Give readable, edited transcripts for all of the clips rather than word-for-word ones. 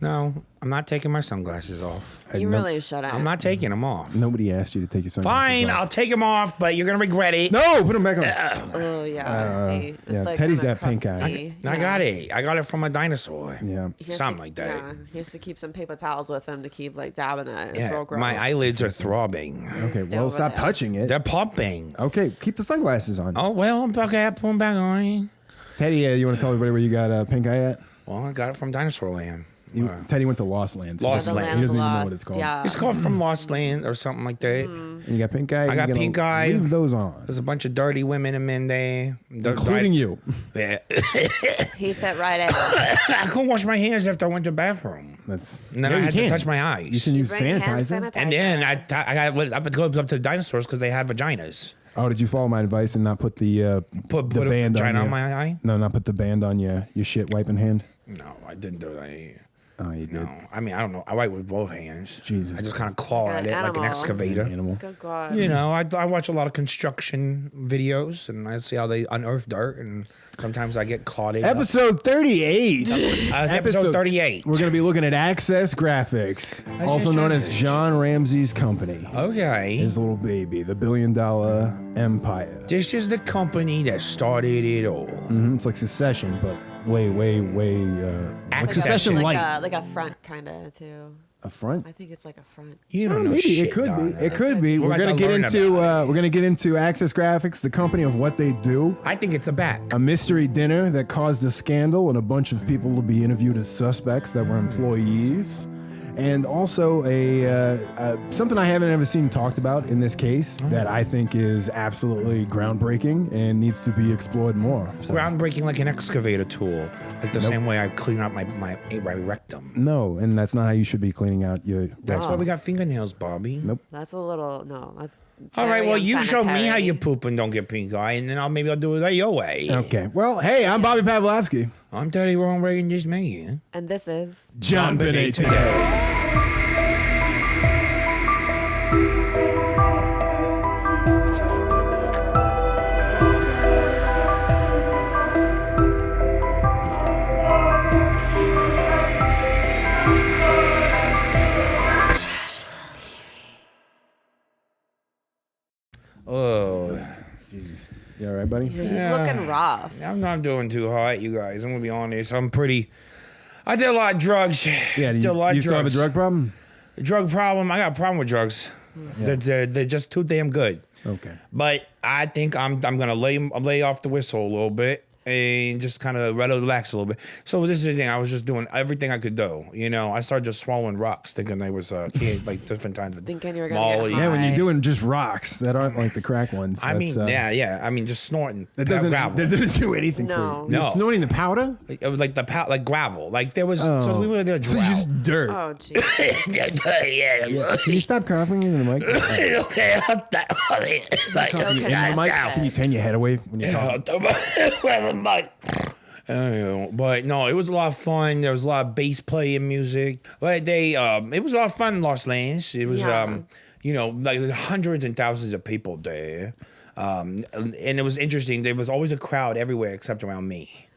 No, I'm not taking my sunglasses off. You really shouldn't. I'm not taking them off. Nobody asked you to take your sunglasses Fine, off. I'll take them off, but you're gonna regret it. No, put them back on. Oh yeah. See, it's yeah, like Teddy's kinda got pink eye. crusty. I got it. I got it from a dinosaur. Yeah. He has Something to- like that. Yeah, he has to keep some paper towels with him to keep like dabbing it. It's Yeah, real gross. my eyelids are throbbing. Okay, Stay well, over stop there. touching it. They're pumping. Okay, keep the sunglasses on. Oh well, okay, I put them back on. Teddy, you want to tell everybody where you got pink eye at? Well, I got it from Dinosaur Land. Teddy went to Lost Land. so Lost he Land. doesn't even know Lost, what it's called. yeah. It's called from Lost Land or something like that. And you got pink eye? I got You're gonna pink eye. Leave those on. There's a bunch of dirty women in there, Including you. Yeah. He fit right in. I couldn't wash my hands after I went to the bathroom. That's, And then yeah, I you had to can. touch my eyes. You can use Bring hand sanitizer. sanitizer. And then I would go up to the dinosaurs because they had vaginas. Oh, did you follow my advice and not put the Put the a band vagina on on my eye? No, not put the band on your shit wiping hand? No, I didn't do that. Oh, you did. No, I mean I don't know. I wipe with both hands. Jesus I just kind of claw at it like an Animal. excavator. Animal. Good God. You know, I watch a lot of construction videos and I see how they unearth dirt, and sometimes I get caught in Episode 38. episode 38. We're going to be looking at Access Graphics, also known as John Ramsey's company. Okay. His little baby, the $1 billion empire. This is the company that started it all. It's like Succession, but way, like Access. Succession like light. like a front kind of too. A front? I think it's like a front. You Well, don't know maybe shit, it could Donna. be. It could be. We're We're about gonna to get learn into about it. we're gonna get into Access Graphics, the company of what they do. I think it's a bat. A mystery dinner that caused a scandal and a bunch of people to be interviewed as suspects that were employees. And also a something I haven't ever seen talked about in this case that I think is absolutely groundbreaking and needs to be explored more. So, Groundbreaking, like an excavator tool, like the same way I clean out my rectum. no, and that's not how you should be cleaning out your. That's why we got fingernails, Bobby. Nope. That's a little no. That's All right, very well, you show me how unsanitary. you poop and don't get pink eye, and then maybe I'll do it your way. Okay. Well, hey, I'm Bobby Pavlovsky. I'm Teddy Wrong Reagan, just me. And this is JonBenet today. Oh, Jesus. You all right, buddy? he's looking rough. I'm not doing too hot, you guys. I'm gonna be honest. I did a lot of drugs. Yeah, do Did a lot you of still have a drugs. drug problem? Drug problem. I got a problem with drugs. They're just too damn good. Okay. But I think I'm gonna lay off the whistle a little bit and just kind of relax a little bit. So this is the thing. I was just doing everything I could do. You know, I started just swallowing rocks, thinking they was like different kinds of Thinking you were gonna get Molly. high. Yeah, when Right. you're doing just rocks that aren't like the crack ones. I mean, that's, yeah. I mean, just snorting. That doesn't do anything No. for you. You're No. snorting the powder? It was like like gravel. Like there was. So we were there. So just dirt. Oh jeez. yeah. Can you stop coughing into the mic? Okay. Coughing into the mic? Can you turn your head away when you're talking? But no, it was a lot of fun. There was a lot of bass playing music. But it was a lot of fun in Lost Lands. It was, Yeah. like there's hundreds and thousands of people there. And it was interesting. There was always a crowd everywhere except around me.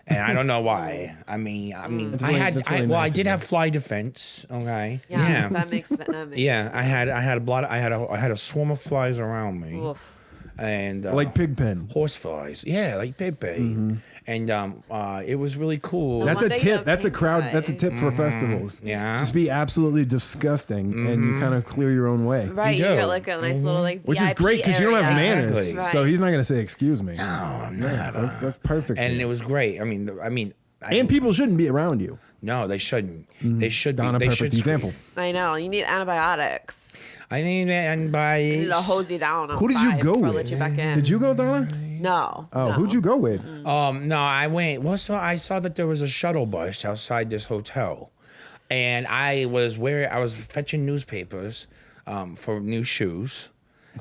And I don't know why. I mean, That's I really- had, that's really I nice did of have you. fly defense. Okay. Yeah, that makes Yeah, I had a lot. I had a swarm of flies around me, Oof. and Like Pigpen. horse flies. Yeah, like Pepe. And it was really cool. That's a wonder you tip. have That's a pink crowd. eye. That's a tip for festivals. Yeah. Just be absolutely disgusting and you kind of clear your own way. Right, you do. get like a nice little like Which is VIP great because you don't have area. manners. Exactly. So Right. he's not going to say, excuse me. Oh, no. Yeah, so that's perfect. And for it you. was great. I mean, And people shouldn't be around you. no, they shouldn't. They should Donna, be. They perfect should. example. I know. You need antibiotics. I need and You by need to hose you down. On Who did you 5 go before I with? Let you back in. Did you go, Donna? No. Oh, no. who'd you go with? no, I went. Well, so I saw that there was a shuttle bus outside this hotel, and I was fetching newspapers, for new shoes,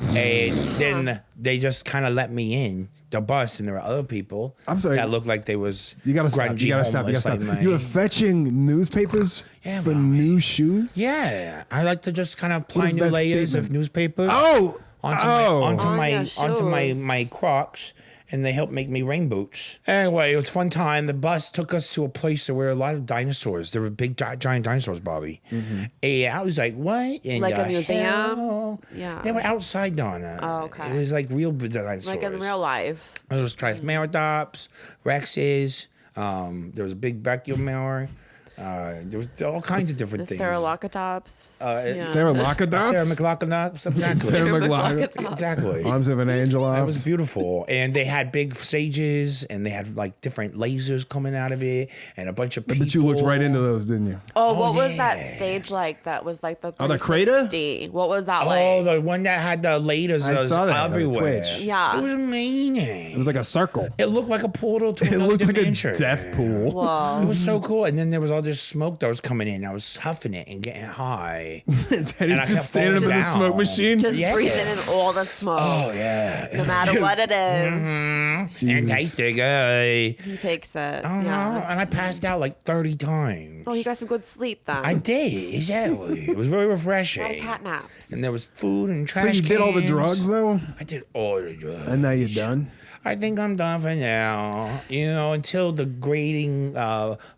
and then they just kind of let me in the bus, and there were other people. I'm sorry. that looked like they was You gotta stop. grungy, You gotta stop. You homeless gotta like stop. me. You were fetching newspapers Yeah, for Bobby. new shoes? Yeah, I like to just kind of apply is new that layers statement? of newspapers. Oh! onto On your my shoes. my Crocs, and they helped make me rain boots. Anyway, it was a fun time. The bus took us to a place where a lot of dinosaurs. There were big, giant dinosaurs, Bobby. And I was like, what? In Like a museum? hell? Yeah. They were outside, Donna. Oh, okay. It was like real dinosaurs. Like in real life. There was Triceratops, Rexes. There was a big brachiosaur. There was all kinds of different The things. Ceralocotops. Sarah Lockadops? Sarah McLachlan. Exactly. Sarah McLachlan. Exactly. Arms of an angel. It was beautiful. And they had big sages, and they had like different lasers coming out of it, and a bunch of people. But you looked right into those, didn't you? Oh, what was yeah. that stage like? That was like the the crater? 360? What was that Oh, like? the one that had the lasers I saw that on everywhere. Twitch. Yeah. It was amazing. It was like a circle. It looked like a portal to It another looked like a dimension. death pool. It Whoa. was so cool. And then there was all this smoke that was coming in. I was huffing it and getting high. Teddy's I kept just standing up falling in the down. smoke machine. Just Yeah. breathing in all the smoke. Oh, yeah. No matter what it is. And tasted good. He takes it. Uh-huh. Yeah. And I passed out like 30 times. Oh, you got some good sleep then. I did, exactly. It was very refreshing. A lot of cat naps. And there was food and So trash you did all the cans. drugs, though? I did all the drugs. And now you're done? I think I'm done for now. You know, until the grating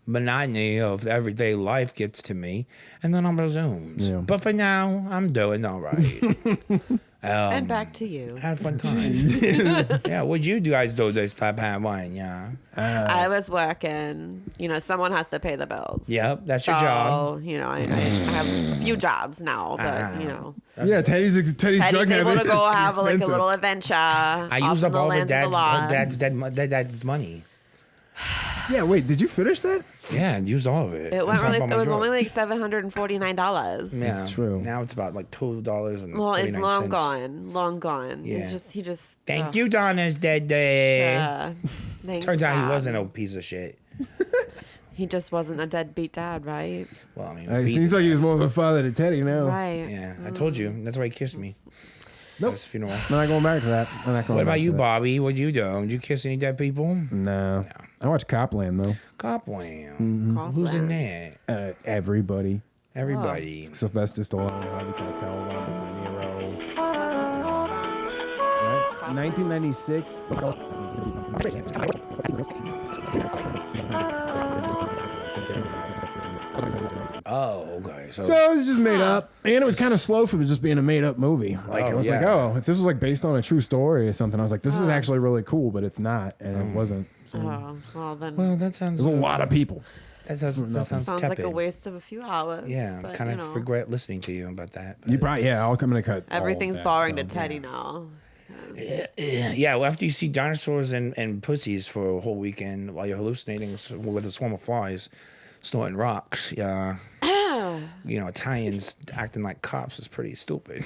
monotony of everyday life gets to me, and then I'll resume. Yeah. But for now, I'm doing all right. And back to you. Had a fun time. Yeah, what'd you guys do this type of wine? Yeah. I was working. You know, someone has to pay the bills. Yep, that's your job. So, you know, I have a few jobs now, but, you know. Yeah, Teddy's drug Teddy's able habit to go is have like a expensive. little adventure. I used up all the dad's money. Did you finish that? Yeah, I used all of it. It went That's how I really. bought my It was drugs. only like $749. Yeah, It's true. Now it's about like $2 and Well, it's 39 long cents. gone. Long gone. Yeah. He just. Thank you, Donna's dead day. Thanks, Turns out he Dad. wasn't a piece of shit. He just wasn't a deadbeat dad, right? Well, I mean, It beat seems it. like he was more of a father to Teddy now. Right. Yeah, I told you. That's why he kissed me. Nope. At his funeral. I'm not going back to that. I'm not going What about back you, to that. Bobby? What'd you do? Did you kiss any dead people? No. I watched Copland, though. Copland. Who's in that? Everybody. Everybody. Sylvester Stallone, Harvey Keitel, Robert De Niro. When was this Right? from? 1996. Oh, okay. So, So it was just made up, and it was kind of slow for just being a made up movie. Like it was like, yeah. oh, if this was like based on a true story or something, I was like, this is actually really cool, but it's not, and it wasn't. So Oh, well then. well, that sounds. there's a lot of people. That sounds Sounds tepid. like a waste of a few hours. Yeah, but, kind you of know, regret listening to you about that. You probably I'll come in and cut. all of everything's that, boring so, to Teddy now. Yeah, well, after you see dinosaurs and pussies for a whole weekend while you're hallucinating with a swarm of flies, snorting rocks, yeah, you know, Italians acting like cops is pretty stupid.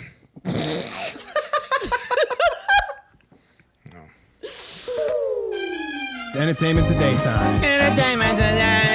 Entertainment Today time. Entertainment today.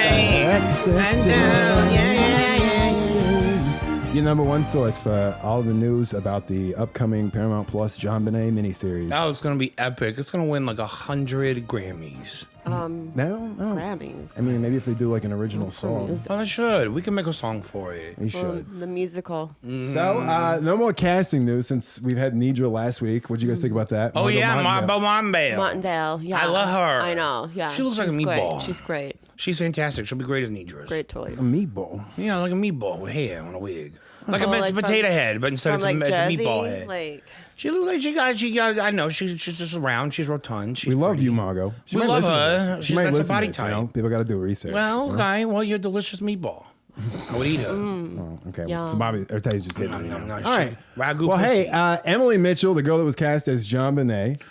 Your number one source for all the news about the upcoming Paramount Plus JonBenet miniseries. Oh, it's gonna be epic. It's gonna win like 100 Grammys. No, Grammys. I mean, maybe if they do like an original song, music. Oh, they should. We can make a song for it. they should. The musical. So, no more casting news since we've had Nidra last week. What'd you guys think about that? Oh yeah, Margot Marbo. Martindale. Yeah. I love her. I know. Yeah. She looks like a she's great. meatball. She's great. She's fantastic. She'll be great as Nidra. Great choice. Meatball. Yeah, like a meatball with hair on a wig. Like Oh, a like potato from- head, but instead From like it's a Jersey. meatball head. Like. She looks like she got. I know she's just around. She's rotund. She's We love pretty. you, Margot. She We might love listen to her. this. She's She might got the listen to body this, type. you know? People got to do research. Well, okay. Well, you're a delicious meatball. I would eat her. Oh, okay. Yum. So Bobby or Teddy's just hitting No, me no, now. no. All right. Ragu Well, pussy. hey, Emily Mitchell, the girl that was cast as JonBenet,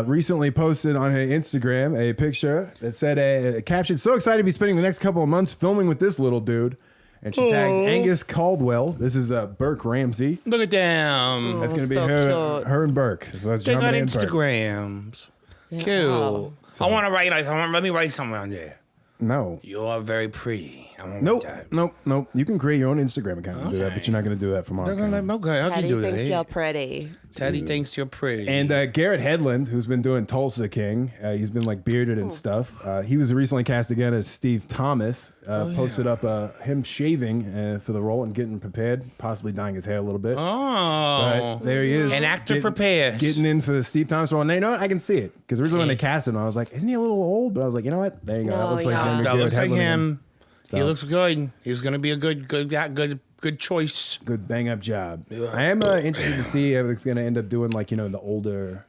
recently posted on her Instagram a picture that said a caption, "So excited to be spending the next couple of months filming with this little dude." And she tagged Angus Caldwell. This is Burke Ramsey. Look at them. That's going to be so cute. her and Burke. So that's They got JonBenet and Burke. Instagrams. Yeah. Cute. Oh. I want to write. Let me write something on there. No. You are very pretty. I won't Nope. like that. Nope. You can create your own Instagram account and do that, but you're not going to do that from our They're gonna account. let, okay, I can Teddy do that. thinks you're pretty. Teddy thinks you're pretty. And Garrett Hedlund, who's been doing Tulsa King, he's been like bearded and stuff. He was recently cast again as Steve Thomas. Posted up him shaving for the role and getting prepared, possibly dyeing his hair a little bit. Oh. But there he is. An actor prepares. Getting in for the Steve Thomas role. And you know what? I can see it. Because originally when they cast him, I was like, isn't he a little old? But I was like, you know what? There you go. No, that looks like yeah. him. That Garrett looks like Hedlund again. him. He So. looks good. He's gonna be a good choice. Good bang up job. I am interested to see if it's gonna end up doing like the older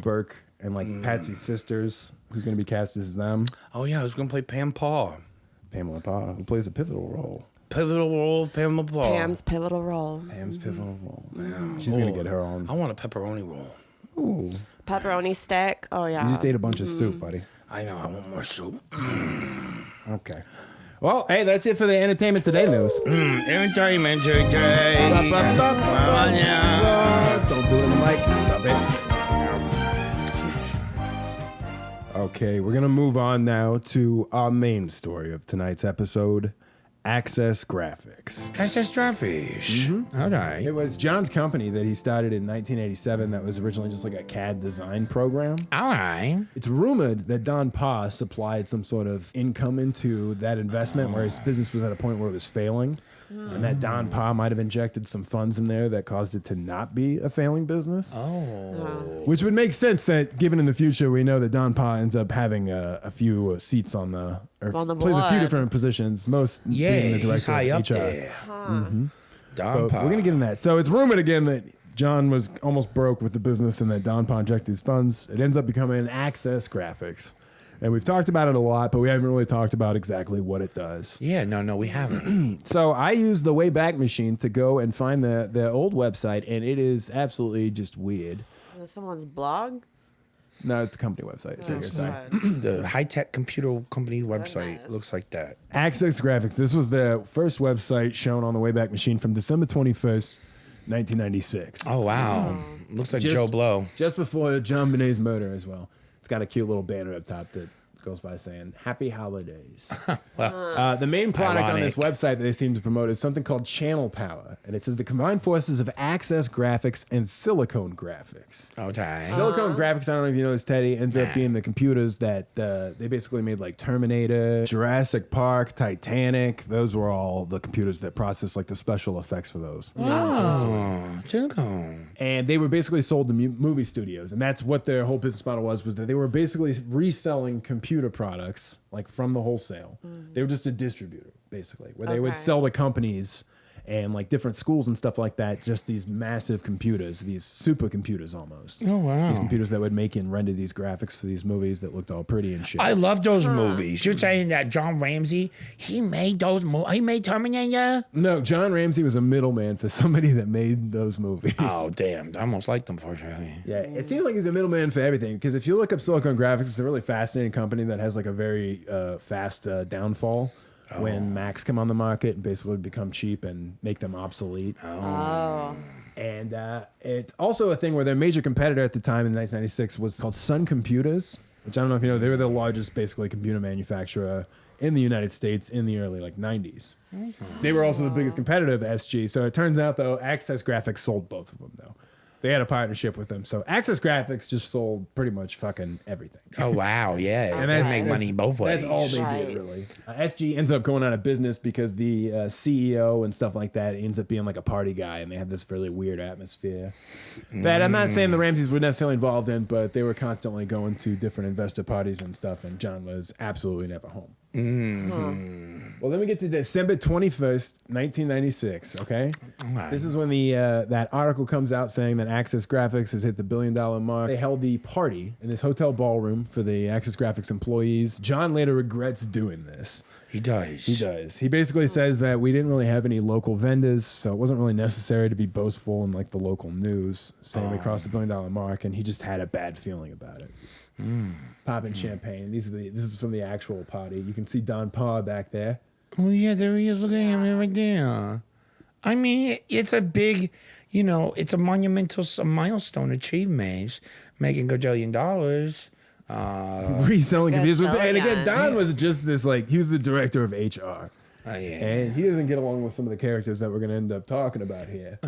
Burke and like Patsy's sisters. Who's gonna be cast as them? Oh yeah, who's gonna play Pam Paul? Pamela Paul, who plays a pivotal role. Pivotal role of Pamela Paul. Pam's pivotal role. Pam's pivotal role. She's gonna get her own. I want a pepperoni roll. Ooh. Pepperoni stick. Oh yeah. You just ate a bunch of soup, buddy. I know. I want more soup. Okay. Well, hey, that's it for the entertainment today news. Entertainment today. Don't do it in the mic. Stop it. Okay, we're gonna move on now to our main story of tonight's episode, Access Graphics. That's just traffic. All right. It was John's company that he started in 1987 that was originally just like a CAD design program. All right. It's rumored that Don Pa supplied some sort of income into that investment where his business was at a point where it was failing. And that Don Pa might have injected some funds in there that caused it to not be a failing business. Which would make sense that given in the future, we know that Don Pa ends up having a few seats on the On the plays a few board. different positions, most Yeah, being the he's director high of up HR. there. Don But Pa. we're gonna get in that. So it's rumored again that John was almost broke with the business and that Don Pa injected his funds. It ends up becoming Access Graphics. And we've talked about it a lot, but we haven't really talked about exactly what it does. Yeah, no, we haven't. So I used the Wayback Machine to go and find the old website, and it is absolutely just weird. Is this someone's blog? No, it's the company website. It's right here, sorry. The high-tech computer company website Goodness. looks like that. Access Graphics. This was the first website shown on the Wayback Machine from December 21st, 1996. Oh, wow. Looks like Just- Joe Blow. Just before JonBenet's murder as well. It's got a cute little banner up top that goes by saying "Happy Holidays." The main product on this website that they seem to promote is something called Channel Power, and it says the combined forces of Access Graphics and Silicone Graphics. Okay. Silicone Graphics, I don't know if you know this, Teddy, ends up being the computers that they basically made like Terminator, Jurassic Park, Titanic. Those were all the computers that processed like the special effects for those. Oh, silicone. And they were basically sold to movie studios, and that's what their whole business model was that they were basically reselling computer products like from the wholesale. They were just a distributor, basically, where they would Okay. sell to companies and like different schools and stuff like that, just these massive computers, these supercomputers almost. Oh, wow. These computers that would make and render these graphics for these movies that looked all pretty and shit. I love those movies. You're saying that John Ramsey, he made those movies? He made Terminator? No, John Ramsey was a middleman for somebody that made those movies. Oh, damn. I almost liked them for sure. Yeah, it seems like he's a middleman for everything. Because if you look up Silicon Graphics, it's a really fascinating company that has like a very fast downfall when Macs come on the market and basically become cheap and make them obsolete. Oh. And it's also a thing where their major competitor at the time in 1996 was called Sun Computers, which I don't know if you know. They were the largest basically computer manufacturer in the United States in the early 90s. They were also the biggest competitor of SG. So it turns out though, Access Graphics sold both of them though. They had a partnership with them. So Access Graphics just sold pretty much fucking everything. Oh, wow. Yeah. And They that's- make money both ways. That's all they Right. did, really. SG ends up going out of business because the CEO and stuff like that ends up being like a party guy, and they have this really weird atmosphere that I'm not saying the Ramseys were necessarily involved in, but they were constantly going to different investor parties and stuff, and John was absolutely never home. Well, then we get to December 21st, 1996, okay? Alright. This is when the that article comes out saying that Access Graphics has hit the $1 billion mark. They held the party in this hotel ballroom for the Access Graphics employees. John later regrets doing this. He does. He does. He basically says that we didn't really have any local vendors, so it wasn't really necessary to be boastful in like the local news, saying we crossed the $1 billion mark, and he just had a bad feeling about it. Popping champagne. This is from the actual party. You can see Don Pa back there. Oh, yeah, there he is. Look at him right there. I mean, it's a big, it's a monumental, a milestone achievement. Making $1 gajillion. reselling computers. And again, Billions. Don was just this, like, he was the director of HR. Oh, yeah. And he doesn't get along with some of the characters that we're going to end up talking about here.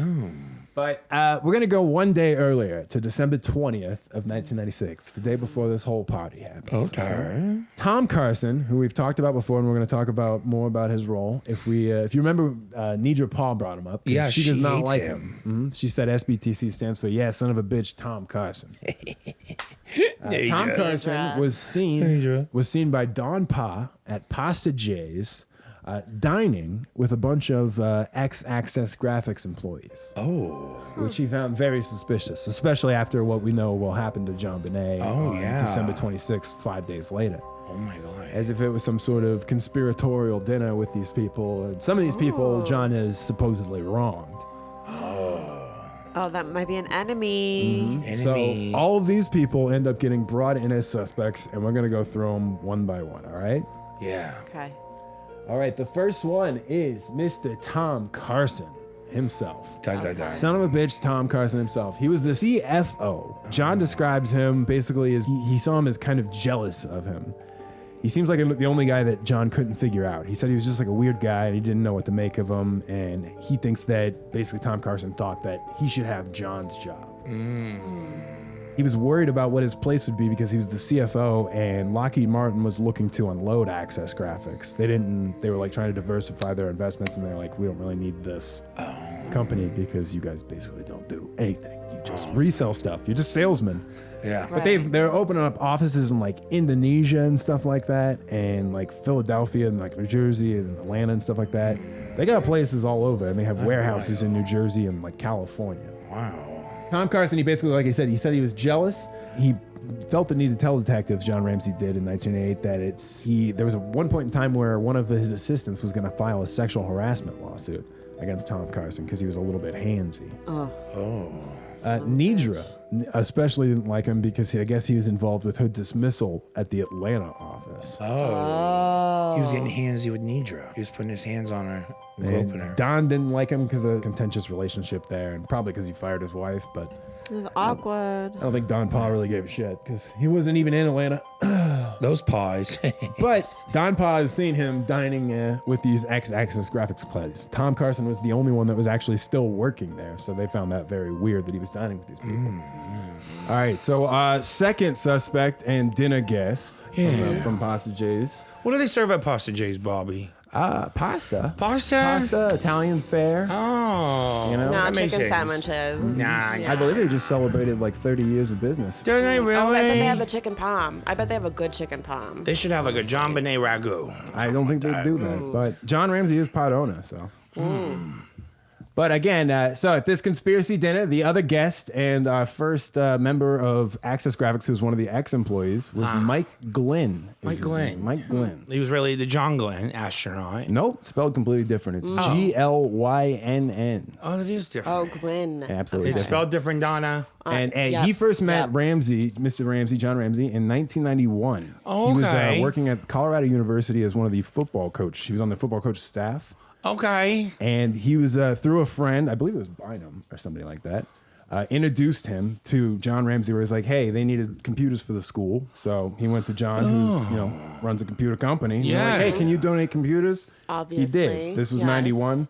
But we're going to go one day earlier to December 20th of 1996, the day before this whole party happened. Okay. Tom Carson, who we've talked about before, and we're going to talk about more about his role. If you remember, Nidra Paul brought him up. Yeah, she does not hates like him. him. She said SBTC stands for son of a bitch, Tom Carson. Tom Carson Nidra. was seen by Don Pa at Pasta J's, dining with a bunch of Access Graphics employees. Oh. Which he found very suspicious, especially after what we know will happen to JonBenet on December 26th, 5 days later. Oh, my God. As if it was some sort of conspiratorial dinner with these people. And some of these people John has supposedly wronged. Oh, that might be an enemy. Enemy. So all of these people end up getting brought in as suspects, and we're going to go through them one by one, all right? Yeah. Okay. All right, the first one is Mr. Tom Carson himself. Dun, dun, dun. Son of a bitch, Tom Carson himself. He was the CFO. John describes him basically as he saw him as kind of jealous of him. He seems like the only guy that John couldn't figure out. He said he was just like a weird guy and he didn't know what to make of him. And he thinks that basically Tom Carson thought that he should have John's job. He was worried about what his place would be because he was the CFO and Lockheed Martin was looking to unload Access Graphics. They were like trying to diversify their investments and they're like, we don't really need this company because you guys basically don't do anything. You just resell stuff. You're just salesmen. Yeah. But they're opening up offices in like Indonesia and stuff like that, and like Philadelphia and like New Jersey and Atlanta and stuff like that. They got places all over, and they have warehouses in New Jersey and like California. Wow. Tom Carson, he basically, like I said, he was jealous. He felt the need to tell detectives, John Ramsey did in 1988, that there was one point in time where one of his assistants was going to file a sexual harassment lawsuit against Tom Carson because he was a little bit handsy. Nidra especially didn't like him because I guess he was involved with her dismissal at the Atlanta office. He was getting handsy with Nidra. He was putting his hands on her, and groping her. Don didn't like him because of a contentious relationship there, and probably because he fired his wife, but It's awkward. I don't think Don Pa really gave a shit because he wasn't even in Atlanta. Those paws. But Don Pa has seen him dining with these Access Graphics plays. Tom Carson was the only one that was actually still working there, so they found that very weird that he was dining with these people. All right, so second suspect and dinner guest from Pasta J's. What do they serve at Pasta J's, Bobby? Pasta. Pasta? Italian fare. Oh. You know? No, that makes chicken sense. sandwiches. Nah, I believe they just celebrated like 30 years of business. Do they really? Oh, I bet they have a chicken palm. I bet they have a good chicken palm. They should have like a JonBenet ragu. I don't think they do that, but John Ramsey is part owner, so. But again, so at this conspiracy dinner, the other guest and our first member of Access Graphics, who was one of the ex-employees, was Mike Glynn. Mike Glynn. Mike Glynn. He was really the John Glenn astronaut. Nope, spelled completely different. It's Glynn. Oh, it is different. Oh, Glynn. Absolutely It's different. spelled different, Donna. And Yep, he first met yep. Mr. Ramsey, John Ramsey, in 1991. Oh, He was okay. working at Colorado University as one of the football coach. He was on the football coach staff. Okay. And he was through a friend, I believe it was Bynum or somebody like that, introduced him to John Ramsey, where he's like, hey, they needed computers for the school. So he went to John, who's runs a computer company. And they're Yeah. like, hey, can you donate computers? Obviously. He did. This was Yes. 91.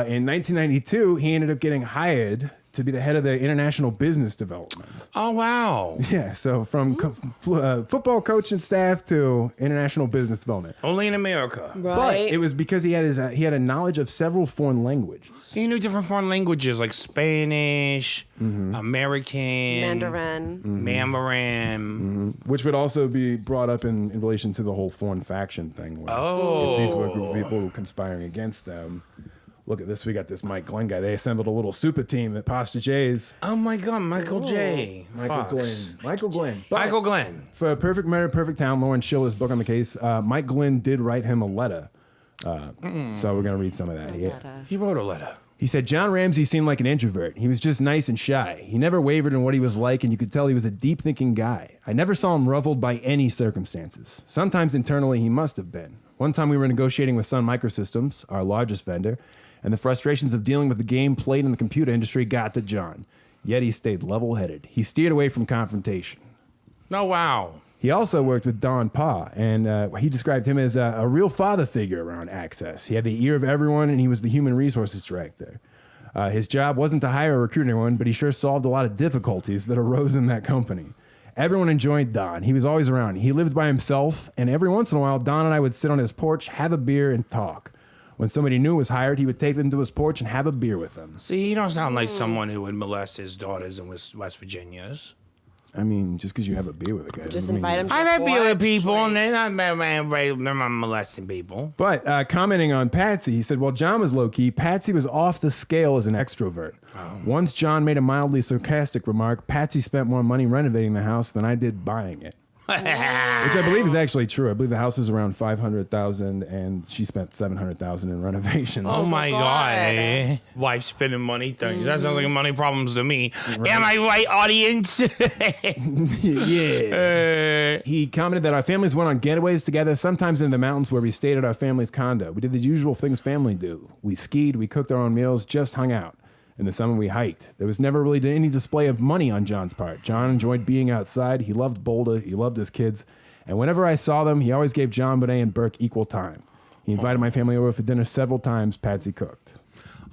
In 1992, he ended up getting hired to be the head of the international business development. Oh, wow. Yeah, so from football coaching staff to international business development. Only in America. But Right. it was because he had a knowledge of several foreign languages. He knew different foreign languages like Spanish, American, Mandarin. Mandarin. Which would also be brought up in relation to the whole foreign faction thing. Where if these were a group of people conspiring against them, look at this, we got this Mike Glynn guy. They assembled a little super team at Pasta J's. Oh my God, Michael J. Michael Fox. Glynn. Michael Glynn. But Michael Glenn. for Perfect Murder, Perfect Town, Lauren Schiller's book on the case, Mike Glynn did write him a letter. So we're going to read some of that here. He wrote a letter. He said, John Ramsey seemed like an introvert. He was just nice and shy. He never wavered in what he was like, and you could tell he was a deep-thinking guy. I never saw him ruffled by any circumstances. Sometimes internally he must have been. One time we were negotiating with Sun Microsystems, our largest vendor, and the frustrations of dealing with the game played in the computer industry got to John. Yet he stayed level-headed. He steered away from confrontation. Oh, wow. He also worked with Don Pa, and he described him as a real father figure around Access. He had the ear of everyone, and he was the human resources director. His job wasn't to hire or recruit anyone, but he sure solved a lot of difficulties that arose in that company. Everyone enjoyed Don. He was always around. He lived by himself, and every once in a while, Don and I would sit on his porch, have a beer, and talk. When somebody new was hired, he would take them to his porch and have a beer with them. See, you don't sound like someone who would molest his daughters in West Virginia's. I mean, just because you have a beer with a guy. Just doesn't invite mean- him to I've your had beer with porch, people, like- and they're not molesting people. But commenting on Patsy, he said, while John was low-key, Patsy was off the scale as an extrovert. Once John made a mildly sarcastic remark, Patsy spent more money renovating the house than I did buying it. Which I believe is actually true. I believe the house was around $500,000, and she spent $700,000 in renovations. Oh my God. Wife spending money. That sounds like money problems to me. Right. Am I right, audience? Yeah. He commented that our families went on getaways together, sometimes in the mountains where we stayed at our family's condo. We did the usual things family do. We skied, we cooked our own meals, just hung out. In the summer, we hiked. There was never really any display of money on John's part. John enjoyed being outside. He loved Boulder. He loved his kids. And whenever I saw them, he always gave JonBenet and Burke equal time. He invited my family over for dinner several times. Patsy cooked.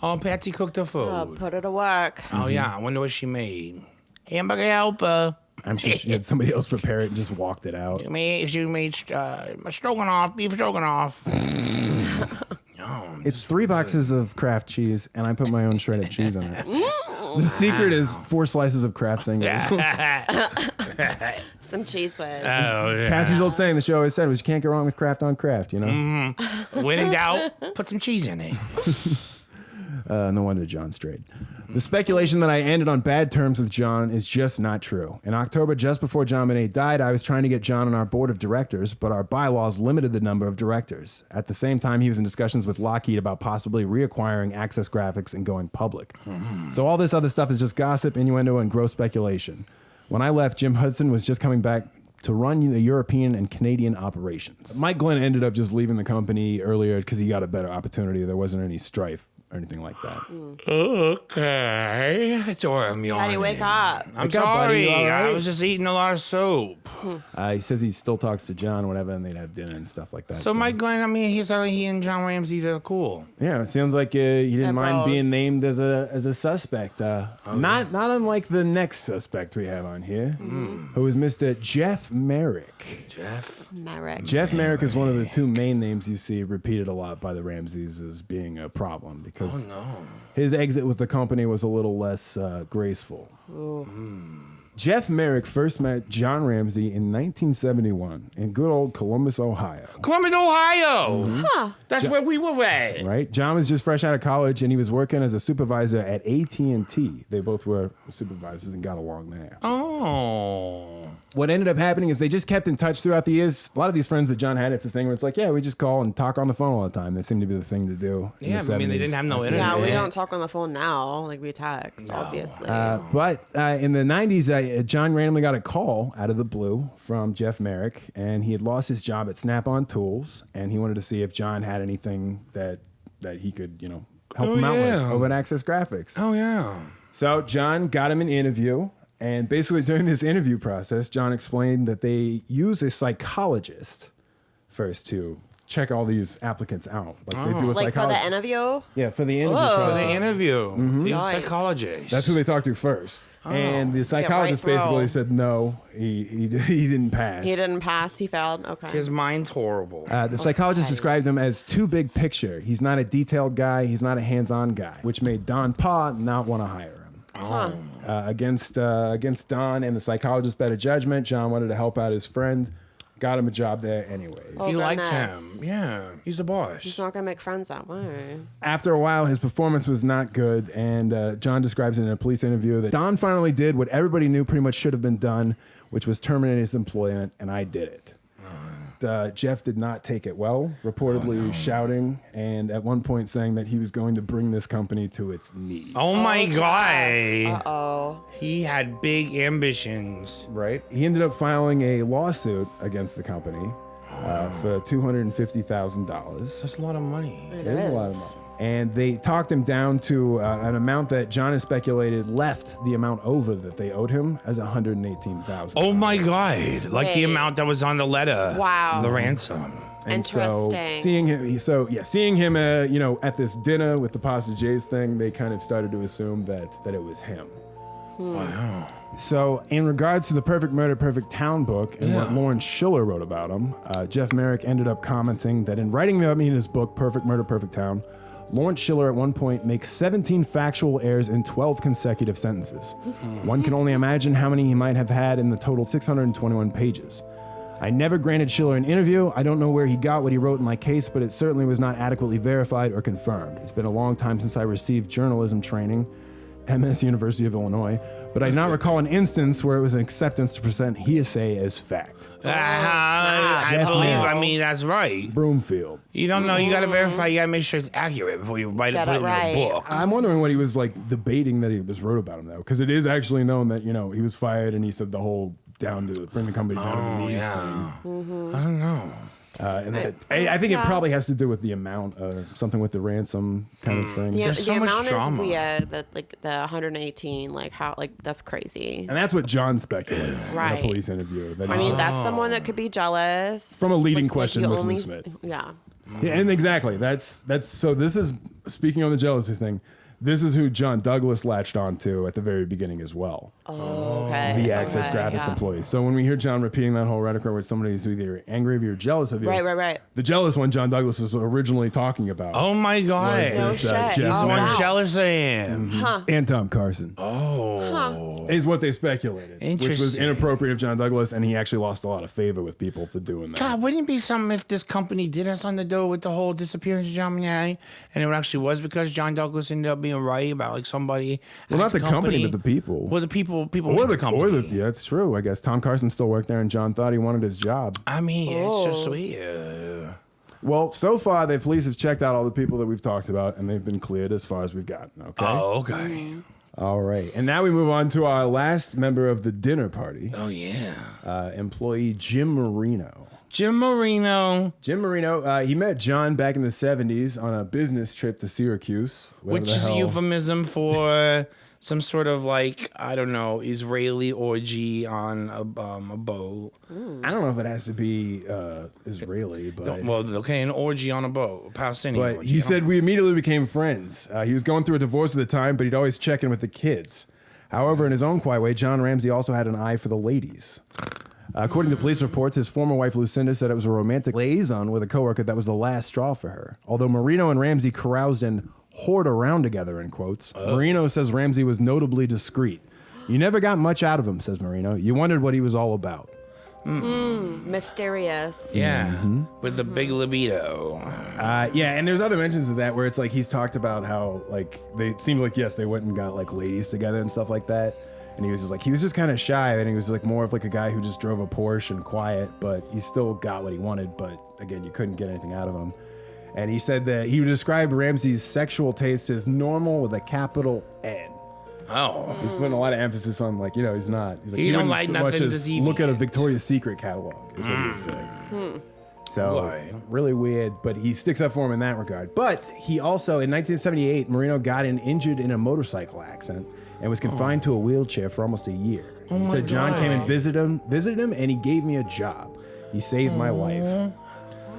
Oh, Patsy cooked the food. Oh, put her to work. Oh, yeah. I wonder what she made. Hamburger helper. I'm sure she had somebody else prepare it and just walked it out. She made stroganoff, beef stroganoff. It's 3 boxes of Kraft cheese, and I put my own shredded cheese on it. The secret is 4 slices of Kraft singles. Some cheese whiz. Oh, yeah. Patsy's old saying the show always said was you can't go wrong with Kraft on Kraft, you know? When in doubt, put some cheese in it. No wonder John strayed. The speculation that I ended on bad terms with John is just not true. In October, just before JonBenet died, I was trying to get John on our board of directors, but our bylaws limited the number of directors. At the same time, he was in discussions with Lockheed about possibly reacquiring Access Graphics and going public. So all this other stuff is just gossip, innuendo, and gross speculation. When I left, Jim Hudson was just coming back to run the European and Canadian operations. Mike Glynn ended up just leaving the company earlier because he got a better opportunity. There wasn't any strife or anything like that. Okay. So I'm yawning. Daddy, wake up. I'm Wake up, buddy. sorry. All right? I was just eating a lot of soup. He says he still talks to John, whatever, and they'd have dinner and stuff like that. So Mike Glynn, I mean, he and John Ramsey, they're cool. Yeah, it sounds like you didn't They're mind bros. being named as a suspect. Not unlike the next suspect we have on here, who is Mr. Jeff Merrick. Merrick. Jeff Merrick is one of the 2 main names you see repeated a lot by the Ramseys as being a problem because his exit with the company was a little less graceful. Jeff Merrick first met John Ramsey in 1971 in good old Columbus, Ohio. Columbus, Ohio. That's where we were at. Right? John was just fresh out of college, and he was working as a supervisor at AT&T. They both were supervisors and got along there. Oh. What ended up happening is they just kept in touch throughout the years. A lot of these friends that John had, it's a thing where it's like, yeah, we just call and talk on the phone all the time. That seemed to be the thing to do. In Yeah, the I mean, they 70s. didn't have no internet. Yeah, we don't talk on the phone now. Like, we text, obviously. But in the 90s, John randomly got a call out of the blue from Jeff Merrick, and he had lost his job at Snap-on Tools, and he wanted to see if John had anything that he could, help him out with over at Access Graphics. Oh, yeah. So John got him an interview, and basically during this interview process, John explained that they use a psychologist first to check all these applicants out. Like they do a like for the interview? Yeah, for the interview. Whoa. For process. the interview. He's a Nice. psychologist. That's who they talked to first. And the psychologist right basically through. said no, he didn't pass. He didn't pass. He failed. Okay. His mind's horrible. The psychologist described him as too big picture. He's not a detailed guy. He's not a hands-on guy, which made Don Pa not want to hire him. Against Don and the psychologist's better judgment, John wanted to help out his friend. Got him a job there anyways. Oh, He liked him. goodness. Yeah. He's the boss. He's not going to make friends that way. After a while, his performance was not good, and John describes in a police interview that Don finally did what everybody knew pretty much should have been done, which was terminate his employment, and I did it. Jeff did not take it well, reportedly shouting, and at one point saying that he was going to bring this company to its knees. Oh my God. Uh-oh. He had big ambitions. Right? He ended up filing a lawsuit against the company for $250,000. That's a lot of money. It is a lot of money. And they talked him down to an amount that John has speculated left the amount over that they owed him as $118,000. Oh my God! Like the Wait. amount that was on the letter. Wow. The ransom. And Interesting. so seeing him, at this dinner with the Pasta J's thing, they kind of started to assume that it was him. Wow. So, in regards to the Perfect Murder, Perfect Town book and what Lawrence Schiller wrote about him, Jeff Merrick ended up commenting that in writing about me in his book, Perfect Murder, Perfect Town, Lawrence Schiller at one point makes 17 factual errors in 12 consecutive sentences. One can only imagine how many he might have had in the total 621 pages. I never granted Schiller an interview. I don't know where he got what he wrote in my case, but it certainly was not adequately verified or confirmed. It's been a long time since I received journalism training, MS University of Illinois, but I do not recall an instance where it was an acceptance to present hearsay as fact. I believe. I mean, that's right. Broomfield. You don't know. You got to verify. You got to make sure it's accurate before you put it in right. your book. I'm wondering what he was like debating that he was wrote about him though, because it is actually known that he was fired and he said the whole down to bring the company down to the knees thing. I don't know. And I think it probably has to do with the amount, something with the ransom kind of thing. There's so much amount drama. is weird. That like the 118, like how, like that's crazy. And that's what John speculates in Right. a police interview. That I he's- mean, that's someone that could be jealous From a leading Like, question you with only- Ms. Smith. Yeah. Yeah, and exactly. That's so. This is speaking on the jealousy thing. This is who John Douglas latched on to at the very beginning as well. Oh, okay. The Access Graphics employee. So when we hear John repeating that whole rhetoric where somebody who's either angry of you or jealous of you, Right. the jealous one John Douglas was originally talking about. Oh my God. No is, shit. Jeff Oh, Someone Merrick. wow. jealous of him. And Tom Carson. Oh. Is what they speculated. Which was Interesting. inappropriate of John Douglas, and he actually lost a lot of favor with people for doing that. God, wouldn't it be something if this company did have something to do with the whole disappearance of JonBenet, and it actually was because John Douglas ended up being right about like somebody. Well, at not the company, but the people. Well, the people Or with the company. yeah, it's true. I guess Tom Carson still worked there, and John thought he wanted his job. I mean, it's just weird. Well, so far, the police have checked out all the people that we've talked about, and they've been cleared as far as we've gotten. Okay. Oh, okay. All right. And now we move on to our last member of the dinner party, Oh yeah. employee Jim Marino. Jim Marino, Jim Marino, he met John back in the 70s on a business trip to Syracuse. whatever which the is a hell. euphemism for some sort of like, I don't know, Israeli orgy on a boat. I don't know if it has to be Israeli, but... Well, okay, an orgy on a boat, a Palestinian But orgy. he said we immediately became friends. He was going through a divorce at the time, but he'd always check in with the kids. However, in his own quiet way, John Ramsey also had an eye for the ladies. According to police reports, his former wife Lucinda said it was a romantic liaison with a coworker that was the last straw for her. Although Marino and Ramsey caroused and whored around together, in quotes, Marino says Ramsey was notably discreet. You never got much out of him, says Marino. You wondered what he was all about. Mysterious. Yeah, with the big libido. Yeah, and there's other mentions of that where it's like he's talked about how like it seemed like yes they went and got like ladies together and stuff like that, and he was just kind of shy, and he was like more of like a guy who just drove a Porsche and quiet, but he still got what he wanted, but again you couldn't get anything out of him. And he said that he would describe Ramsey's sexual taste as normal with a capital N. Oh, He's putting a lot of emphasis on like he's not. He's like He don't wouldn't like so nothing much to as look at a deviate. Victoria's Secret catalog is what he would say. So Right. really weird, but he sticks up for him in that regard. But he also in 1978, Marino got injured in a motorcycle accident and was confined to a wheelchair for almost a year. He said John came and visited him, and he gave me a job. He saved my life.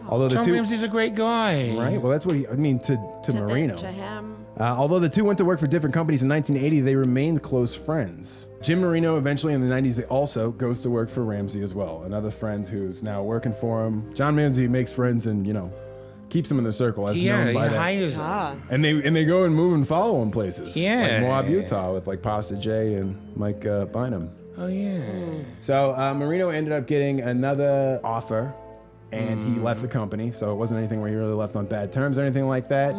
Although the John two, Ramsey's a great guy. right? Well, that's what he. I mean, to Marino. To him. Although the two went to work for different companies in 1980, they remained close friends. Jim Marino eventually in the 90s also goes to work for Ramsey as well, another friend who's now working for him. John Ramsey makes friends and, keeps them in the circle as Yeah, known he by that. hires him. And they go and move and follow him places. Yeah. Like Moab, Utah with like Pasta J and Mike Bynum. Oh yeah. So Marino ended up getting another offer, and he left the company. So it wasn't anything where he really left on bad terms or anything like that.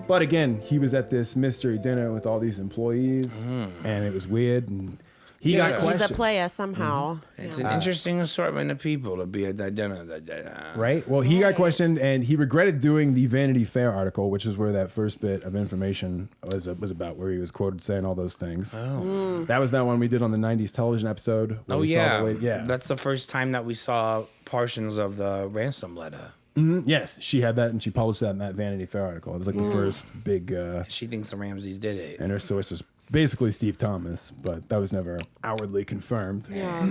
But again, he was at this mystery dinner with all these employees, and it was weird. And he got He's questioned. a player somehow. It's an interesting assortment of people to be at that dinner that day. Right. Well, he got questioned, and he regretted doing the Vanity Fair article, which is where that first bit of information was about, where he was quoted saying all those things. Oh. That was that one we did on the '90s television episode. Where Oh we saw yeah. the lady- yeah. That's the first time that we saw portions of the ransom letter. Yes, she had that, and she published that in that Vanity Fair article. It was like the first big. She thinks the Ramseys did it. And her source was basically Steve Thomas, but that was never outwardly confirmed. Yeah.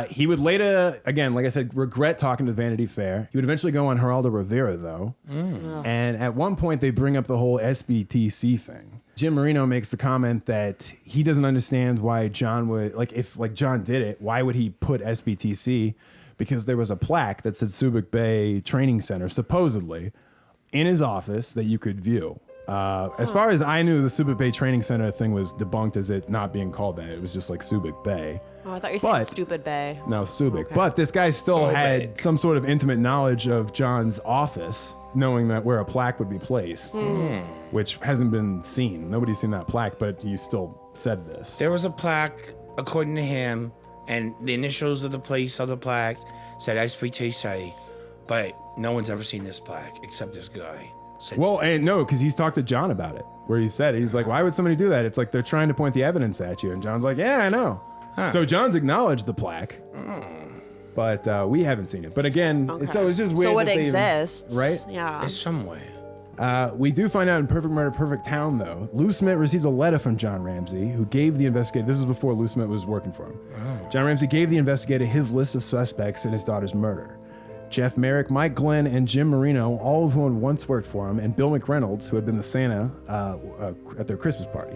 He would later, again, like I said, regret talking to Vanity Fair. He would eventually go on Geraldo Rivera, though. And at one point, they bring up the whole SBTC thing. Jim Marino makes the comment that he doesn't understand why John would, like, if like John did it, why would he put SBTC? Because there was a plaque that said Subic Bay Training Center, supposedly, in his office that you could view. As far as I knew, the Subic Bay Training Center thing was debunked as it not being called that. It was just like Subic Bay. Oh, I thought you were saying Stupid Bay. No, Subic. Okay. But this guy still So had big. some sort of intimate knowledge of John's office, knowing that where a plaque would be placed, which hasn't been seen. Nobody's seen that plaque, but he still said this. There was a plaque, according to him, and the initials of the place of the plaque said SPTC, but no one's ever seen this plaque except this guy. Since Well, and no, because he's talked to John about it, where he said, he's like, why would somebody do that? It's like they're trying to point the evidence at you. And John's like, yeah, I know. So John's acknowledged the plaque, but we haven't seen it. But again, so it's just weird. So it that they- exists. Right? Yeah. it's some way. We do find out in Perfect Murder, Perfect Town, though, Lou Smith received a letter from John Ramsey, who gave the investigator, this is before Lou Smith was working for him. John Ramsey gave the investigator his list of suspects in his daughter's murder. Jeff Merrick, Mike Glynn, and Jim Marino, all of whom once worked for him, and Bill McReynolds, who had been the Santa at their Christmas party.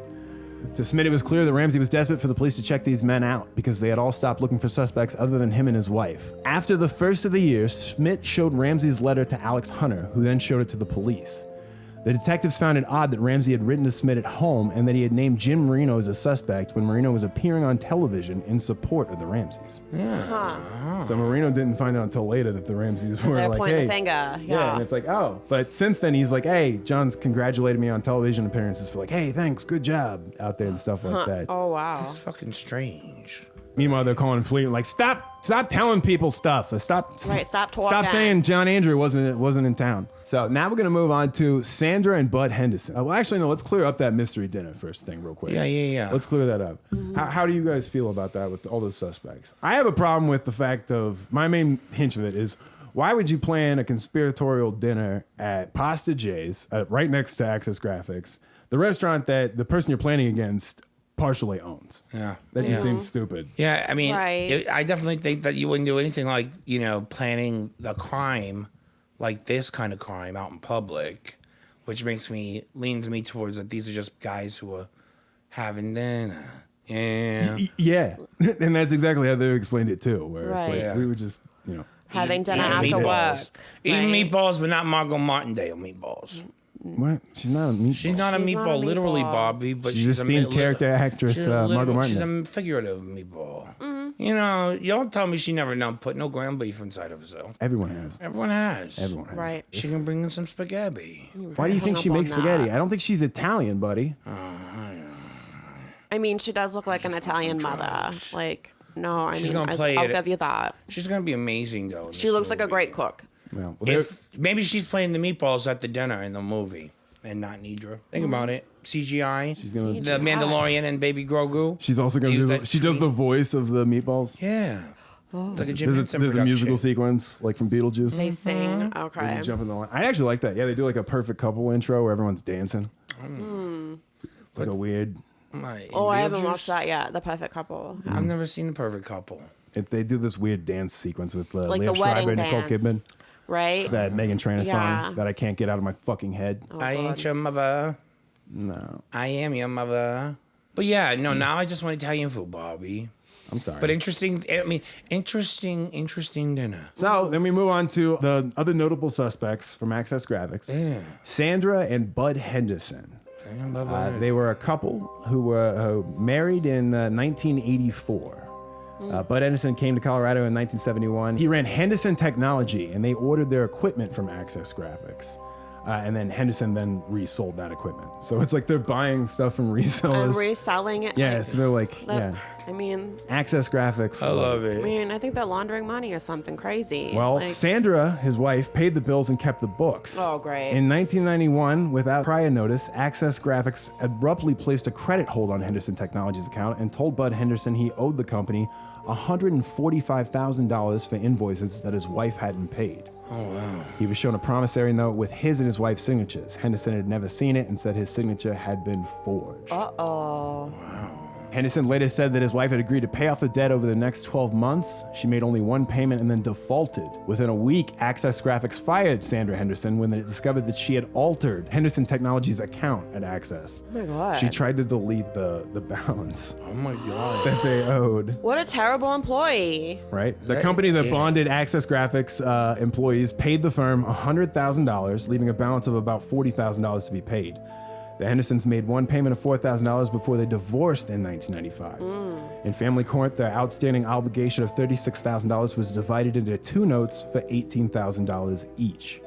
To Smith, it was clear that Ramsey was desperate for the police to check these men out because they had all stopped looking for suspects other than him and his wife. After the first of the year, Smith showed Ramsey's letter to Alex Hunter, who then showed it to the police. The detectives found it odd that Ramsey had written to Smith at home and that he had named Jim Marino as a suspect when Marino was appearing on television in support of the Ramseys. So Marino didn't find out until later that the Ramseys were They're like, pointing hey. the finger. Yeah, and it's like, oh. But since then, he's like, hey, John's congratulated me on television appearances for like, hey, thanks, good job out there and stuff like that. Oh, wow. It's fucking strange. Meanwhile, they're calling Fleet like, stop telling people stuff. Stop talking. saying John Andrew wasn't in town. So now we're gonna move on to Sandra and Bud Henderson. Well, actually, no. Let's clear up that mystery dinner first thing real quick. Yeah. Let's clear that up. How do you guys feel about that with all those suspects? I have a problem with the fact of my main hinge of it is why would you plan a conspiratorial dinner at Pasta J's right next to Access Graphics, the restaurant that the person you're planning against partially owns? Yeah. That just seems stupid. Yeah, I mean, Right. I definitely think that you wouldn't do anything like, planning the crime, like this kind of crime out in public, which leans me towards that these are just guys who are having dinner. Yeah. Yeah. And that's exactly how they explained it too, where Right. it's like, Yeah. we were just, Having dinner Eating after meatballs. work. Eating right? meatballs, but not Margot Martindale meatballs. what? She's not a meatball. She's not a She's meatball, not a literally, meatball. Bobby, but She's she's esteemed character actress, she's a Margot she's Martindale. a figurative meatball. You don't tell me she never put no ground beef inside of herself. Everyone has. Everyone has. Everyone has. Right. She can bring in some spaghetti. Why do you think Hung she up on makes that. spaghetti? I don't think she's Italian, buddy. I mean, she does look like an Italian mother. Like, no, I She's mean, gonna play I'll it. give you that. She's gonna be amazing though. in She this looks like a movie. great cook. Well, If maybe she's playing the meatballs at the dinner in the movie and not Nidra. Think about it. CGI. She's gonna- the Mandalorian and Baby Grogu. she's also going to Use do. that She does screen. the voice of the meatballs. Yeah. It's like a Jim There's Henson a musical production. sequence like from Beetlejuice. They sing. Where Okay. you jump in the line. I actually like that. Yeah, they do like a perfect couple intro where everyone's dancing. Like a weird. Oh, I haven't Beetlejuice? watched that yet. The Perfect Couple. I've never seen The Perfect Couple. If they do this weird dance sequence with Like Liev the wedding Schreiber and Nicole dance. Kidman, Right? that Megan Trainor Yeah. song that I can't get out of my fucking head. Oh, I God. ain't your mother. No, I am your mother. But yeah, no, now I just want Italian food, Bobby. I'm sorry. But interesting dinner. So then we move on to the other notable suspects from Access Graphics. Yeah. Sandra and Bud Henderson. They were a couple who were married in 1984. Bud Henderson came to Colorado in 1971. He ran Henderson Technology, and they ordered their equipment from Access Graphics. And then Henderson then resold that equipment. So it's like they're buying stuff from resellers. And reselling it. Yeah, like, so they're like, that- yeah. I mean, Access Graphics. I love I it. mean, I think they're laundering money or something crazy. Well, Like, Sandra, his wife, paid the bills and kept the books. Oh, great. In 1991, without prior notice, Access Graphics abruptly placed a credit hold on Henderson Technologies' account and told Bud Henderson he owed the company $145,000 for invoices that his wife hadn't paid. Oh, wow. He was shown a promissory note with his and his wife's signatures. Henderson had never seen it and said his signature had been forged. Uh-oh. Henderson later said that his wife had agreed to pay off the debt over the next 12 months. She made only one payment and then defaulted. Within a week, Access Graphics fired Sandra Henderson when they discovered that she had altered Henderson Technologies' account at Access. Oh my God. She tried to delete the balance Oh, my God. that they owed. What a terrible employee. Right? The company that bonded Access Graphics employees paid the firm $100,000, leaving a balance of about $40,000 to be paid. The Hendersons made one payment of $4,000 before they divorced in 1995. In family court, their outstanding obligation of $36,000 was divided into two notes for $18,000 each.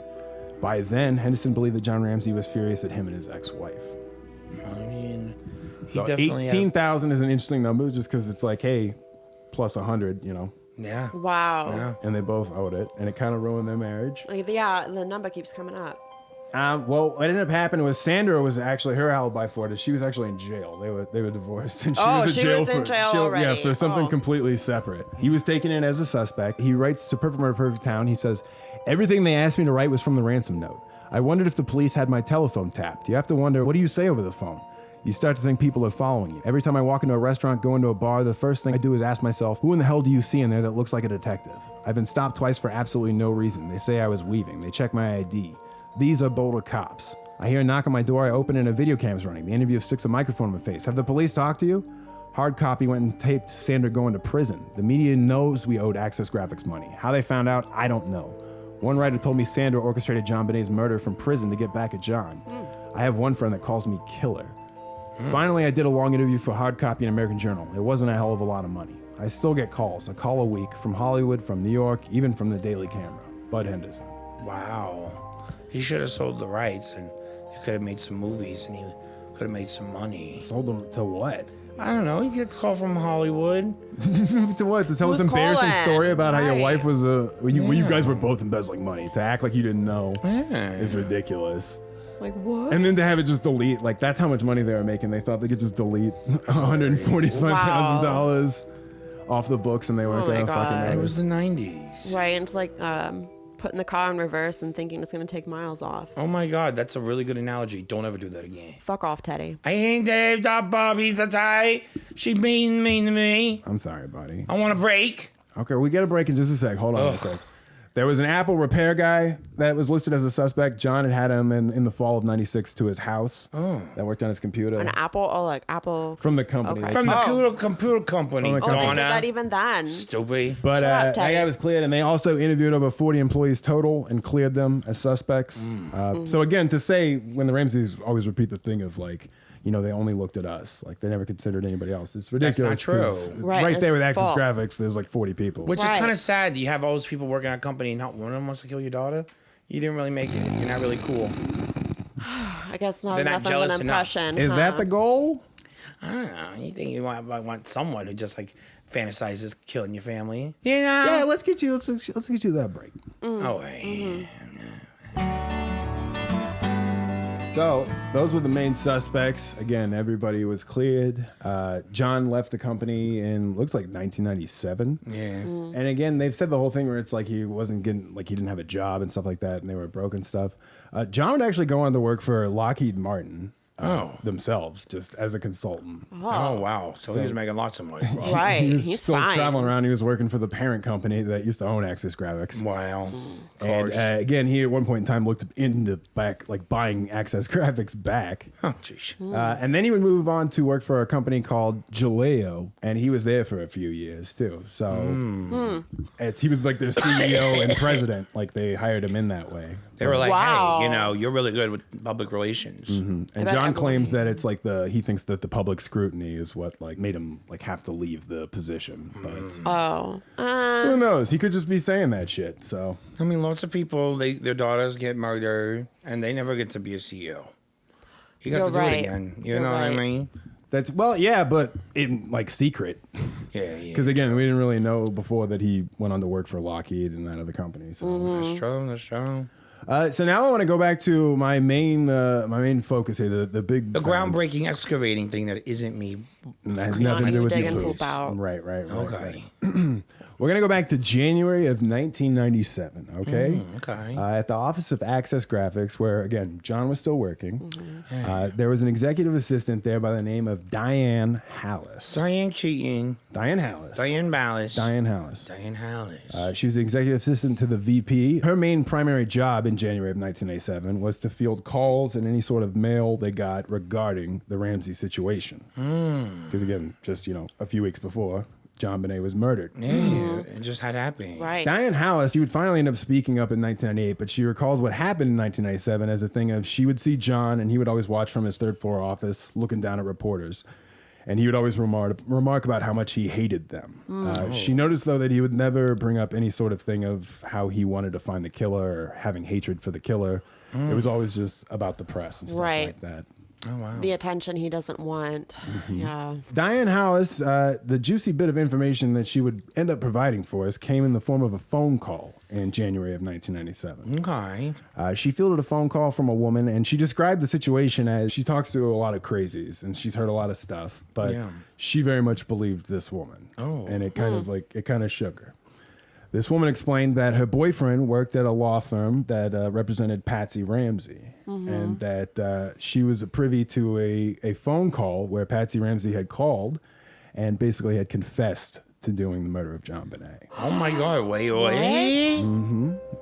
By then, Henderson believed that John Ramsey was furious at him and his ex-wife. I mean, he So definitely had- 18,000 is an interesting number just because it's like, hey, plus 100, you know, Yeah. Wow. Yeah. and they both owed it, and it kind of ruined their marriage. Like, yeah, the number keeps coming up. Well, what ended up happening was Sandra was actually her alibi for it. She was actually in jail. They were divorced, and she was in jail in jail already. Yeah, for something Oh. completely separate. He was taken in as a suspect. He writes to Perfect Murder Perfect Town. He says, "Everything they asked me to write was from the ransom note. I wondered if the police had my telephone tapped. You have to wonder, what do you say over the phone? You start to think people are following you. Every time I walk into a restaurant, go into a bar, the first thing I do is ask myself, who in the hell do you see in there that looks like a detective? I've been stopped twice for absolutely no reason. They say I was weaving. They check my ID. These are Boulder cops. I hear a knock on my door, I open it and a video cam's running. The interviewer sticks a microphone in my face. Have the police talked to you? Hard copy went and taped Sandra going to prison. The media knows we owed Access Graphics money. How they found out, I don't know. One writer told me Sandra orchestrated JonBenet's murder from prison to get back at John. I have one friend that calls me killer. Finally, I did a long interview for Hard Copy in American Journal. It wasn't a hell of a lot of money. I still get calls, a call a week, from Hollywood, from New York, even from the Daily Camera. Bud Henderson. Wow. He should have sold the rights, and he could have made some movies, and he could have made some money. Sold them to what? I don't know. He gets a call from Hollywood. To what? To tell Who's this embarrassing calling? story about how your Right. wife was you guys were both embezzling money. To act like you didn't know Yeah. is ridiculous. Like, what? And then to have it just delete, like that's how much money they were making. They thought they could just delete $145,000 off the books, and they weren't Oh my gonna God. fucking It know. was the 90s. Right, and it's like putting the car in reverse and thinking it's going to take miles off. Oh my God, that's a really good analogy. Don't ever do that again. Fuck off, Teddy. I ain't Dave, that Bobby's a tie. She mean to me. I'm sorry, buddy. I want a break. Okay, we get a break in just a sec. Hold on a sec. There was an Apple repair guy that was listed as a suspect. John had him in the fall of '96 to his house. That worked on his computer. An Apple? Oh, like Apple. From the company. Okay. From the Oh. computer company, From the Oh, they did Donna. that even then. Stupid. But Shut up, that Teddy. guy was cleared, and they also interviewed over 40 employees total and cleared them as suspects. So again, to say when the Ramseys always repeat the thing of like, you know, they only looked at us, like they never considered anybody else. It's ridiculous. not true. 'cause Right, Right there it's with Access false. Graphics, there's like 40 people. Which is Right. kind of sad. You have all those people working at a company and not one of them wants to kill your daughter. You didn't really make it. You're not really cool. I guess not They're not enough of an jealous enough. impression. Is that the goal? I don't know. You think you want someone who just like fantasizes killing your family? You know? Yeah, let's get you that break. Oh, wait. So those were the main suspects. Again, everybody was cleared. John left the company in looks like 1997. Yeah. And again, they've said the whole thing where it's like he wasn't getting, like he didn't have a job and stuff like that, and they were broke and stuff. John would actually go on to work for Lockheed Martin themselves, just as a consultant. Oh, wow. So he was making lots of money. Right. He was He's still fine. traveling around. He was working for the parent company that used to own Access Graphics. Wow. And Cars. again, he at one point in time looked into buying Access Graphics back. Oh, jeez. And then he would move on to work for a company called Jaleo, and he was there for a few years too. So he was like their CEO and president. Like they hired him in that way. They were like, Wow. hey, you know, you're really good with public relations. And bet John everyone claims hates that it's like he thinks that the public scrutiny is what like made him like have to leave the position. But Oh. who knows? He could just be saying that shit. So I mean, lots of people, their daughters get murdered, and they never get to be a CEO. He got You're to do right. it again. You You're know what I right. mean? that's yeah, but in like secret. Yeah. Because again, we didn't really know before that he went on to work for Lockheed and that other company. So. That's true. That's true. So now I want to go back to my main focus here, the big The groundbreaking excavating thing that isn't me. that has nothing to do with Dig your and boobs. poop out. Right. Okay. We're going to go back to January of 1997, okay? Okay. At the office of Access Graphics, where, again, John was still working, there was an executive assistant there by the name of Diane Hallis. Diane Keaton. Diane Hallis. Diane Ballas. Diane Hallis. Diane Hallis. She was the executive assistant to the VP. Her main primary job in January of 1987 was to field calls and any sort of mail they got regarding the Ramsey situation. Because, again, just, a few weeks before, JonBenet was murdered. Yeah, it just had happened. Right. Diane Hallis, she would finally end up speaking up in 1998, but she recalls what happened in 1997 as a thing of she would see John and he would always watch from his third floor office looking down at reporters. And he would always remark about how much he hated them. She noticed, though, that he would never bring up any sort of thing of how he wanted to find the killer or having hatred for the killer. It was always just about the press and stuff like that. Oh, wow. The attention he doesn't want. Yeah. Diane Hallis, the juicy bit of information that she would end up providing for us came in the form of a phone call in January of 1997. Okay. She fielded a phone call from a woman, and she described the situation as she talks to a lot of crazies, and she's heard a lot of stuff, but she very much believed this woman. And it kind of shook her. This woman explained that her boyfriend worked at a law firm that represented Patsy Ramsey, and that she was privy to a phone call where Patsy Ramsey had called and basically had confessed to doing the murder of JonBenet. Oh, my God. Wait.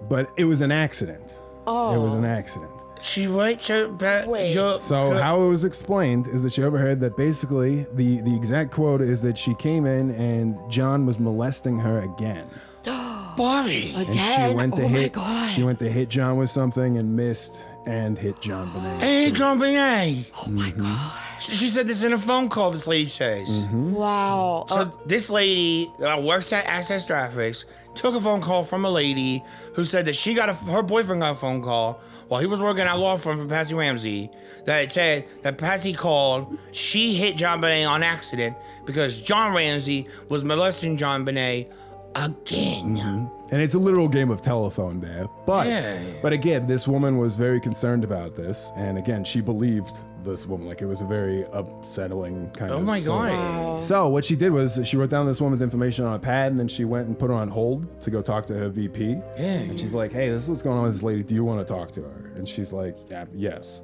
But it was an accident. It was an accident. She wait. So how it was explained is that she overheard that basically the exact quote is that she came in and John was molesting her again. Bobby. Again? She went to hit John with something and missed and hit JonBenet. Hey, JonBenet. Oh, my God. She said this in a phone call, this lady says. Wow. So this lady works at Access Graphics, took a phone call from a lady who said that her boyfriend got a phone call while he was working at a law firm for Patsy Ramsey that said that Patsy called, she hit JonBenet on accident because John Ramsey was molesting JonBenet again. And it's a literal game of telephone there. But again, this woman was very concerned about this. And again, she believed this woman. Like, it was a very unsettling kind of Oh, my story. God. So what she did was she wrote down this woman's information on a pad, and then she went and put her on hold to go talk to her VP. And she's like, hey, this is what's going on with this lady. Do you want to talk to her? And she's like, yes.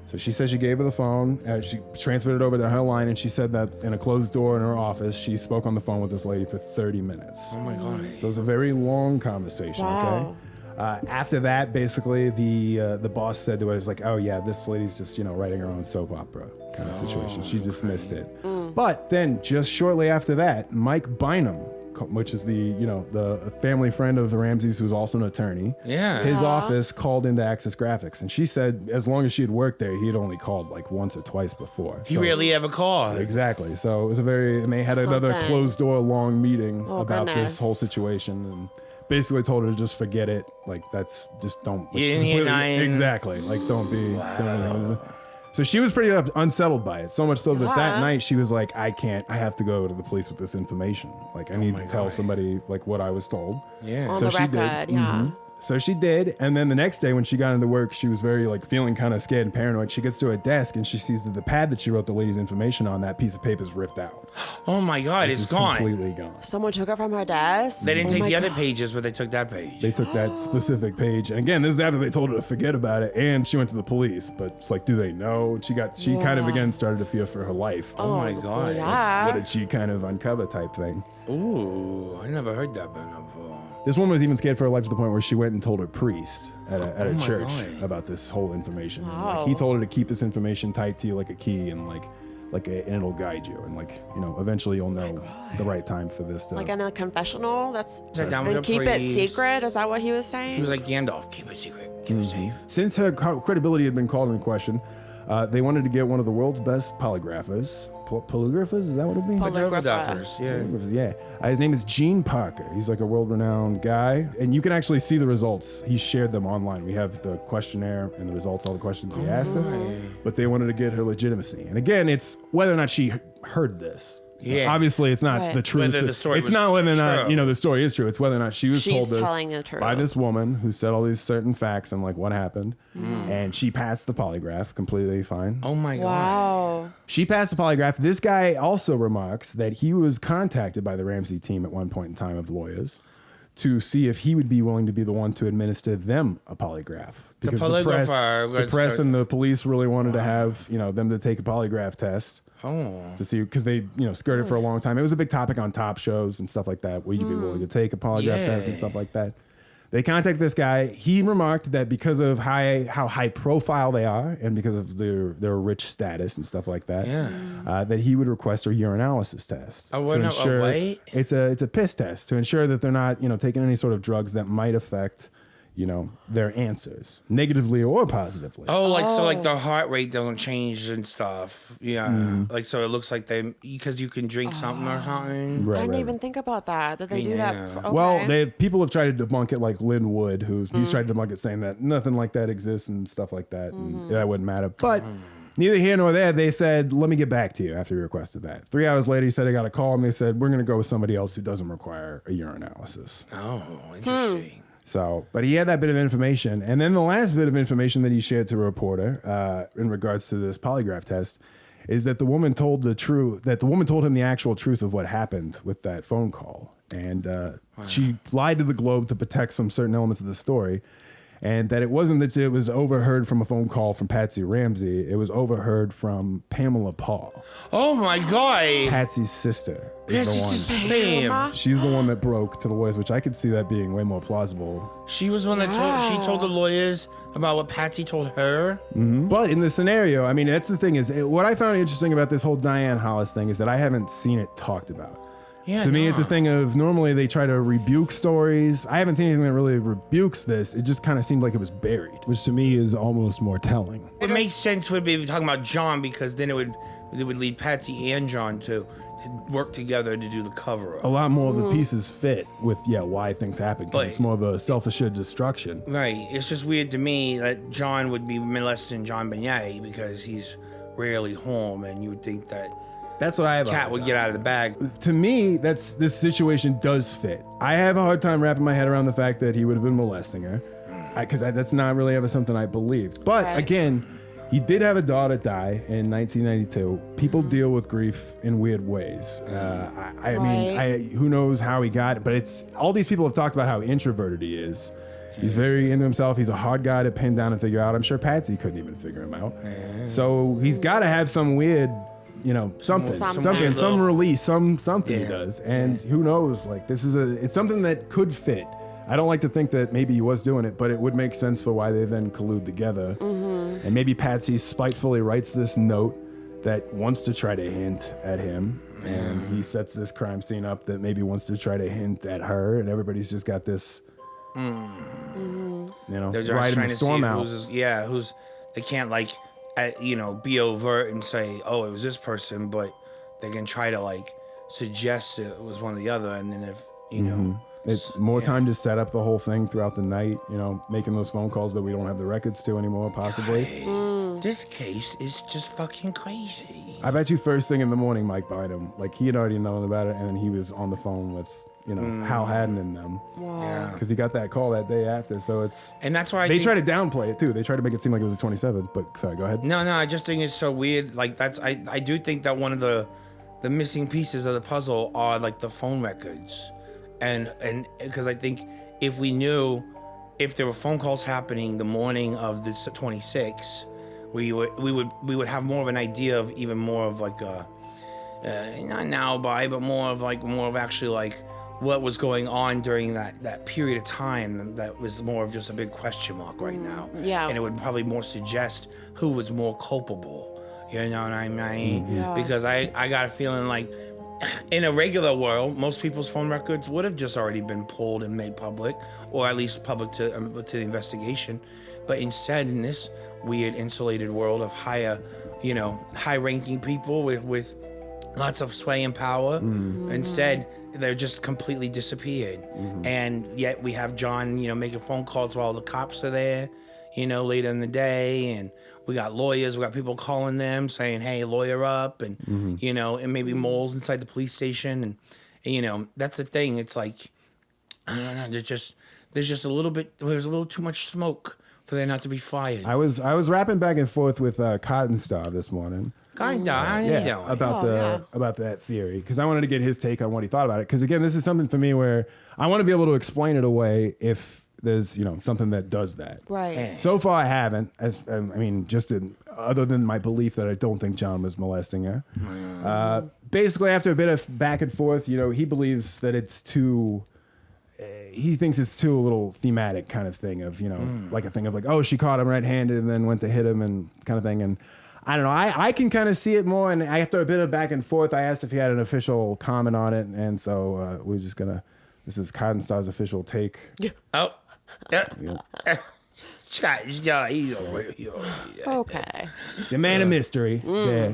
So she said she gave her the phone. She transferred it over to her line, and she said that in a closed door in her office, she spoke on the phone with this lady for 30 minutes. Oh, my God. So it was a very long conversation, okay? After that, basically, the boss said to her, like, oh, yeah, this lady's just, writing her own soap opera kind of situation. She dismissed it. But then just shortly after that, Mike Bynum, which is the family friend of the Ramseys, who's also an attorney. His office called into Access Graphics, and she said as long as she had worked there, he had only called like once or twice before. He rarely ever called. Exactly. So it was and they had another closed door long meeting about this whole situation, and basically told her to just forget it. Like, that's just don't. You didn't hear nothing. Exactly. Like, don't be. So she was pretty unsettled by it, so much so that night she was like, I have to go to the police with this information. Like, I need to tell somebody like what I was told. On So the she record, did. So she did, and then the next day when she got into work, she was very like feeling kind of scared and paranoid. She gets to her desk and she sees that the pad that she wrote the lady's information on, that piece of paper is ripped out. Oh my God, it's gone. Completely gone. Someone took it from her desk? They didn't take the other pages, but they took that page. They took that specific page, and again, this is after they told her to forget about it, and she went to the police. But it's like, do they know? She kind of again started to fear for her life. Oh my God. What did she kind of uncover type thing? Ooh, I never heard that before. This woman was even scared for her life to the point where she went and told her priest at a church about this whole information. And, like, he told her to keep this information tight to you like a key, and and it'll guide you, and eventually you'll know the right time for this to. Like in a confessional, and keep it secret. Is that what he was saying? He was like Gandalf, keep it secret, keep it safe. Since her credibility had been called into question, they wanted to get one of the world's best polygraphers. Polygraphers? Is that what it means? Polygraphers, yeah. His name is Gene Parker. He's like a world-renowned guy, and you can actually see the results. He shared them online. We have the questionnaire and the results, all the questions he asked her. But they wanted to get her legitimacy. And again, it's whether or not she heard this Yeah. Obviously, it's not Right. the truth. Whether the story it's was not whether or not true. the story is true. It's whether or not she's told this telling the truth. by this woman who said all these certain facts and like what happened, and she passed the polygraph completely fine. Oh my God. Wow. She passed the polygraph. This guy also remarks that he was contacted by the Ramsey team at one point in time of lawyers to see if he would be willing to be the one to administer them a polygraph. Because the press and the police really wanted to have, them to take a polygraph test. Oh. To see, because they, skirted for a long time. It was a big topic on top shows and stuff like that. Will you be willing to take a polygraph test and stuff like that? They contacted this guy. He remarked that because of how high profile they are and because of their rich status and stuff like that, that he would request a urinalysis test. It's a piss test to ensure that they're not, taking any sort of drugs that might affect, their answers negatively or positively. So like the heart rate doesn't change and stuff. Yeah. Like, so it looks like because you can drink something or something. Right, I didn't even think about that they do that. Okay. Well, people have tried to debunk it, like Glynn Wood, he's tried to debunk it, saying that nothing like that exists and stuff like that, and that wouldn't matter. But neither here nor there, they said, let me get back to you after he requested that. 3 hours later, he said, I got a call, and they said, we're going to go with somebody else who doesn't require a urinalysis. Oh, interesting. So, but he had that bit of information. And then the last bit of information that he shared to a reporter in regards to this polygraph test is that the woman told him the actual truth of what happened with that phone call. And she lied to the Globe to protect some certain elements of the story. And that it wasn't that it was overheard from a phone call from Patsy Ramsey. It was overheard from Pamela Paul. Oh my God. Patsy's sister. Patsy's sister, Pam. She's the one that broke to the lawyers, which I could see that being way more plausible. She was one that told the lawyers about what Patsy told her. Mm-hmm. But in this scenario, I mean, that's the thing is, what I found interesting about this whole Diane Hallis thing is that I haven't seen it talked about. Yeah, to me, it's a thing of normally they try to rebuke stories. I haven't seen anything that really rebukes this. It just kind of seemed like it was buried, which to me is almost more telling. It makes sense would be talking about John because then it would lead Patsy and John to work together to do the cover up. A lot more of the pieces fit with why things happen. Because it's more of a self-assured destruction. Right. It's just weird to me that John would be molesting JonBenet because he's rarely home, and you would think that. That's what I have. Cat would get out of the bag. To me, this situation does fit. I have a hard time wrapping my head around the fact that he would have been molesting her, because that's not really ever something I believed. But again, he did have a daughter die in 1992. People deal with grief in weird ways. I mean, who knows how he got it? But it's all these people have talked about how introverted he is. He's very into himself. He's a hard guy to pin down and figure out. I'm sure Patsy couldn't even figure him out. So he's got to have some weird. Some release, something he does, and who knows? Like it's something that could fit. I don't like to think that maybe he was doing it, but it would make sense for why they then collude together. And maybe Patsy spitefully writes this note that wants to try to hint at him, and he sets this crime scene up that maybe wants to try to hint at her, and everybody's just got this, they're riding trying the storm out. Who's they can't be overt and say, oh, it was this person, but they can try to suggest it was one or the other, and then if it's more time to set up the whole thing throughout the night, making those phone calls that we don't have the records to anymore, possibly. This case is just fucking crazy. I bet you first thing in the morning, Mike Bynum, he had already known about it, and then he was on the phone with Hal Haddon and them. Wow. Because he got that call that day after, so and that's why they try to downplay it too. They try to make it seem like it was the 27th, but sorry, go ahead. No, I just think it's so weird. I do think that one of the missing pieces of the puzzle are the phone records, and because I think if we knew if there were phone calls happening the morning of this 26, we would have more of an idea of even more of not an alibi, but more of actually what was going on during that period of time that was more of just a big question mark right now. Yeah. And it would probably more suggest who was more culpable. You know what I mean? Yeah. Because I got a feeling in a regular world, most people's phone records would have just already been pulled and made public, or at least public to the investigation. But instead, in this weird insulated world of high-ranking people with lots of sway and power, instead they're just completely disappeared. And yet we have John, making phone calls while the cops are there, later in the day, and We got lawyers. We got people calling them saying, "Hey, lawyer up," and and maybe moles inside the police station, and that's the thing. It's like I don't know. There's just a little bit. There's a little too much smoke for there not to be fired. I was rapping back and forth with Cotton Star this morning. About that theory, because I wanted to get his take on what he thought about it. Because again, this is something for me where I want to be able to explain it away if there's something that does that. Right. So far, I haven't. Other than my belief that I don't think John was molesting her. Basically, after a bit of back and forth, he believes that it's too. He thinks it's too a little thematic kind of thing of like a thing of like, oh, she caught him red-handed and then went to hit him and kind of thing. And I don't know. I can kind of see it more. And after a bit of back and forth, I asked if he had an official comment on it. And so we're just going to, this is Cotton Star's official take. Oh, yeah. Okay. He's a man of mystery. Yeah.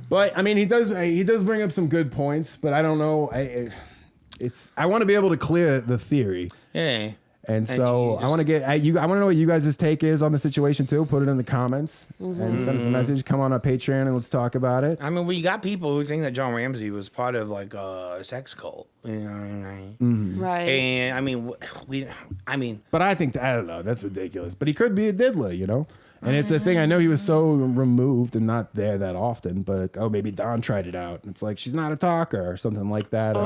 But I mean, he does bring up some good points, but I don't know. I want to be able to clear the theory. Yeah. And so I want to I want to know what you guys' take is on the situation too. Put it in the comments and send us a message. Come on our Patreon and let's talk about it. I mean, we got people who think that John Ramsey was part of like a sex cult. You know what I mean? Right. And I mean, but I think I don't know. That's ridiculous. But he could be a diddler, And it's a thing. I know he was so removed and not there that often. But maybe Don tried it out. It's like she's not a talker or something like that.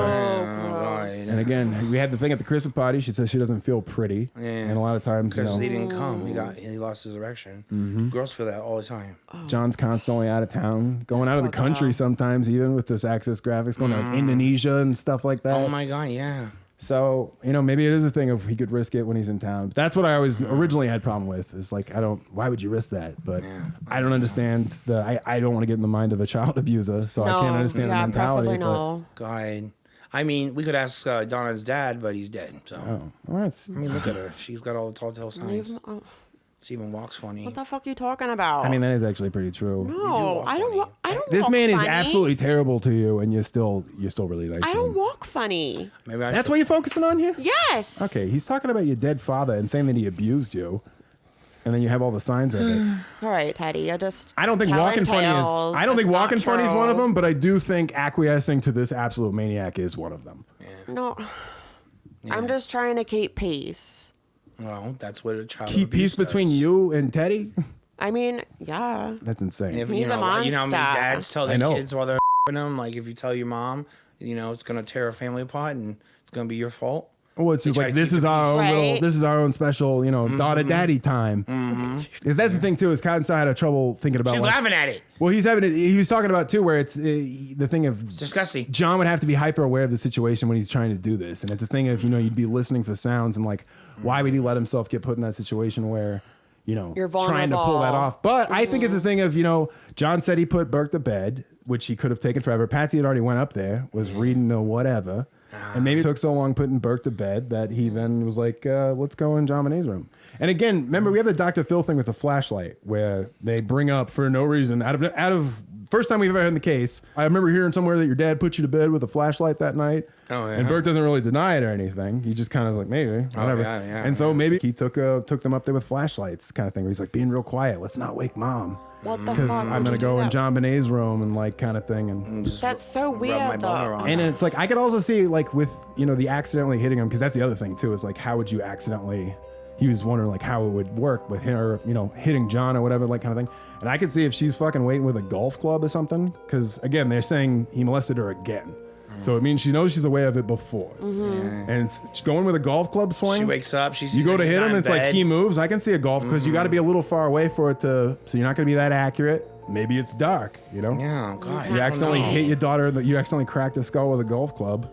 And again, we had the thing at the Christmas party. She says she doesn't feel pretty, and a lot of times because he didn't come, he lost his erection. Girls feel that all the time. John's constantly out of town, going out of the country sometimes, even with this Access Graphics, going to like Indonesia and stuff like that. Oh my god, yeah. So, maybe it is a thing of he could risk it when he's in town. But that's what I always originally had problem with. Is like, why would you risk that? But I don't understand I don't want to get in the mind of a child abuser, so I can't understand the mentality. No. God. I mean, we could ask Donna's dad, but he's dead. So, all right. I mean, look at her. She's got all the tall signs. She even walks funny. What the fuck are you talking about? I mean, that is actually pretty true. No, I don't. This walk man funny. is absolutely terrible to you, and you're still really nice. I don't walk funny. Maybe that's what you're focusing on here. Yes. Okay, he's talking about your dead father and saying that he abused you, and then you have all the signs of it. All right, Teddy. I don't think walking funny is. I don't think walking funny is one of them, but I do think acquiescing to this absolute maniac is one of them. Yeah. No, I'm just trying to keep peace. Well, that's what a child keep peace between you and Teddy. I mean, yeah. That's insane. He's a monster. You know how many dads tell their kids while they're them, like if you tell your mom, it's gonna tear a family apart and it's gonna be your fault. Well, it's just like this is our own special, daughter daddy time. Is that the thing too? Is Cotton Star had trouble thinking about? She's laughing at it. Well, he's having it. He was talking about too, where it's the thing of it's disgusting. John would have to be hyper aware of the situation when he's trying to do this, and it's a thing of you'd be listening for sounds and like, why would he let himself get put in that situation where you're vulnerable, trying to pull that off? But I think it's a thing of John said he put Burke to bed, which he could have taken forever. Patsy had already went up there, was reading or whatever. And maybe it took so long putting Burke to bed that he then was like, let's go in JonBenet's room. And again, remember, we have the Dr. Phil thing with the flashlight where they bring up for no reason, out of first time we've ever had in the case, I remember hearing somewhere that your dad put you to bed with a flashlight that night. Oh, yeah. And Burke doesn't really deny it or anything. He just kind of like, maybe, whatever. And so maybe he took them up there with flashlights kind of thing where he's like, being real quiet. Let's not wake mom. What the fuck? Because I'm going to go in JonBenet's room and like kind of thing. And that's so weird though. And it's like, I could also see like with, the accidentally hitting him, because that's the other thing too, is like, how would you accidentally, he was wondering like how it would work with her, hitting John or whatever, like kind of thing. And I could see if she's fucking waiting with a golf club or something, because again, they're saying he molested her again. So it means she knows she's aware of it before. And it's going with a golf club swing. She wakes up. You go to hit him, and it's like he moves. I can see a golf, because you got to be a little far away for it to, so you're not going to be that accurate. Maybe it's dark, Yeah, God. You accidentally hit your daughter, you accidentally cracked a skull with a golf club,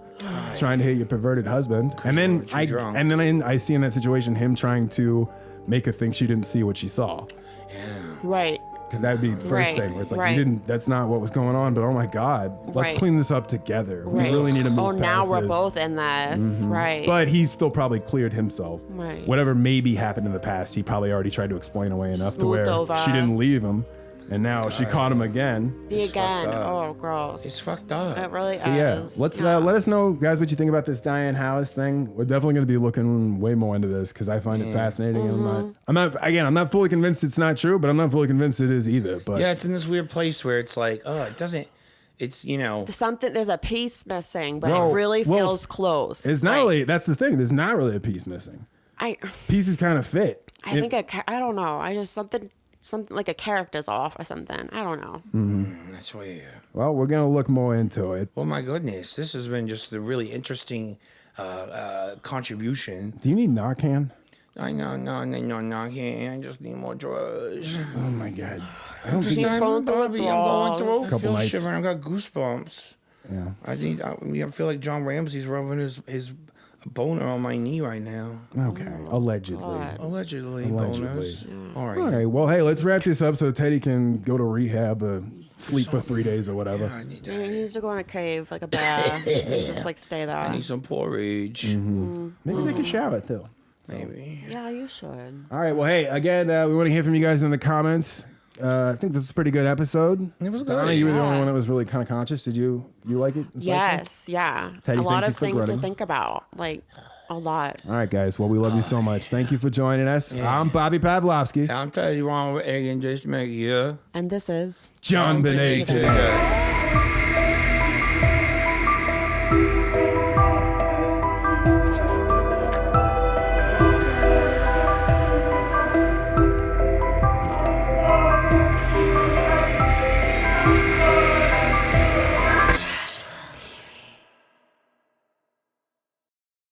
trying to hit your perverted husband. And then I see in that situation him trying to make her think she didn't see what she saw. Yeah. Right. Because that would be the first thing where it's like, that's not what was going on, but oh my God, let's clean this up together. We really need to move past now we're this. both in this. Right. But he's still probably cleared himself. Right. Whatever maybe happened in the past, he probably already tried to explain away enough to where she didn't leave him. and now she caught him again. Again. Oh, gross. It's fucked up. It really So yeah, is. let's let us know, guys, what you think about this Diane Hallis thing. We're definitely going to be looking way more into this because I find it fascinating. I'm not fully convinced it's not true, but I'm not fully convinced it is either. But Yeah, it's in this weird place where it's like, it doesn't. It's There's a piece missing, but Well, it really feels close. it's not really. That's the thing. There's not really a piece missing. Pieces kind of fit. I don't know. I just something like a character's off or something. I don't know. That's weird. Well, we're gonna look more into it. Oh my goodness, this has been just a really interesting contribution. Do you need Narcan? I know, no, I can't. I just need more drugs. Oh my god. I don't think He's going through I'm going through Couple I feel nights. shivering. I got goosebumps. Yeah. I feel like John Ramsey's rubbing his boner on my knee right now. Okay. Allegedly. Allegedly. Allegedly. boners. All right. All right. Well, hey, let's wrap this up so Teddy can go to rehab, sleep for 3 days or whatever. I need He that. needs to go in a cave, like a bear, and just like stay there. I need some porridge. Maybe take a shower too. Maybe. Yeah, you should. All right. Well, hey, again, we want to hear from you guys in the comments. I think this is a pretty good episode. It was good. Donna, you were the only one that was really kind of conscious. Did you like it? Yes, yeah. Teddy, a lot thank you of for things to grinning. think about, like a lot. All right, guys. Well, we love you so much. Thank you for joining us. I'm Bobby Pavlovsky. I'm telling you wrong with egg and just make you. And this is JonBenet today.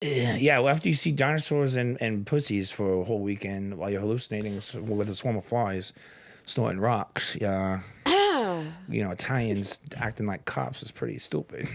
Yeah, well, after you see dinosaurs and pussies for a whole weekend while you're hallucinating with a swarm of flies, snorting rocks, Italians acting like cops is pretty stupid.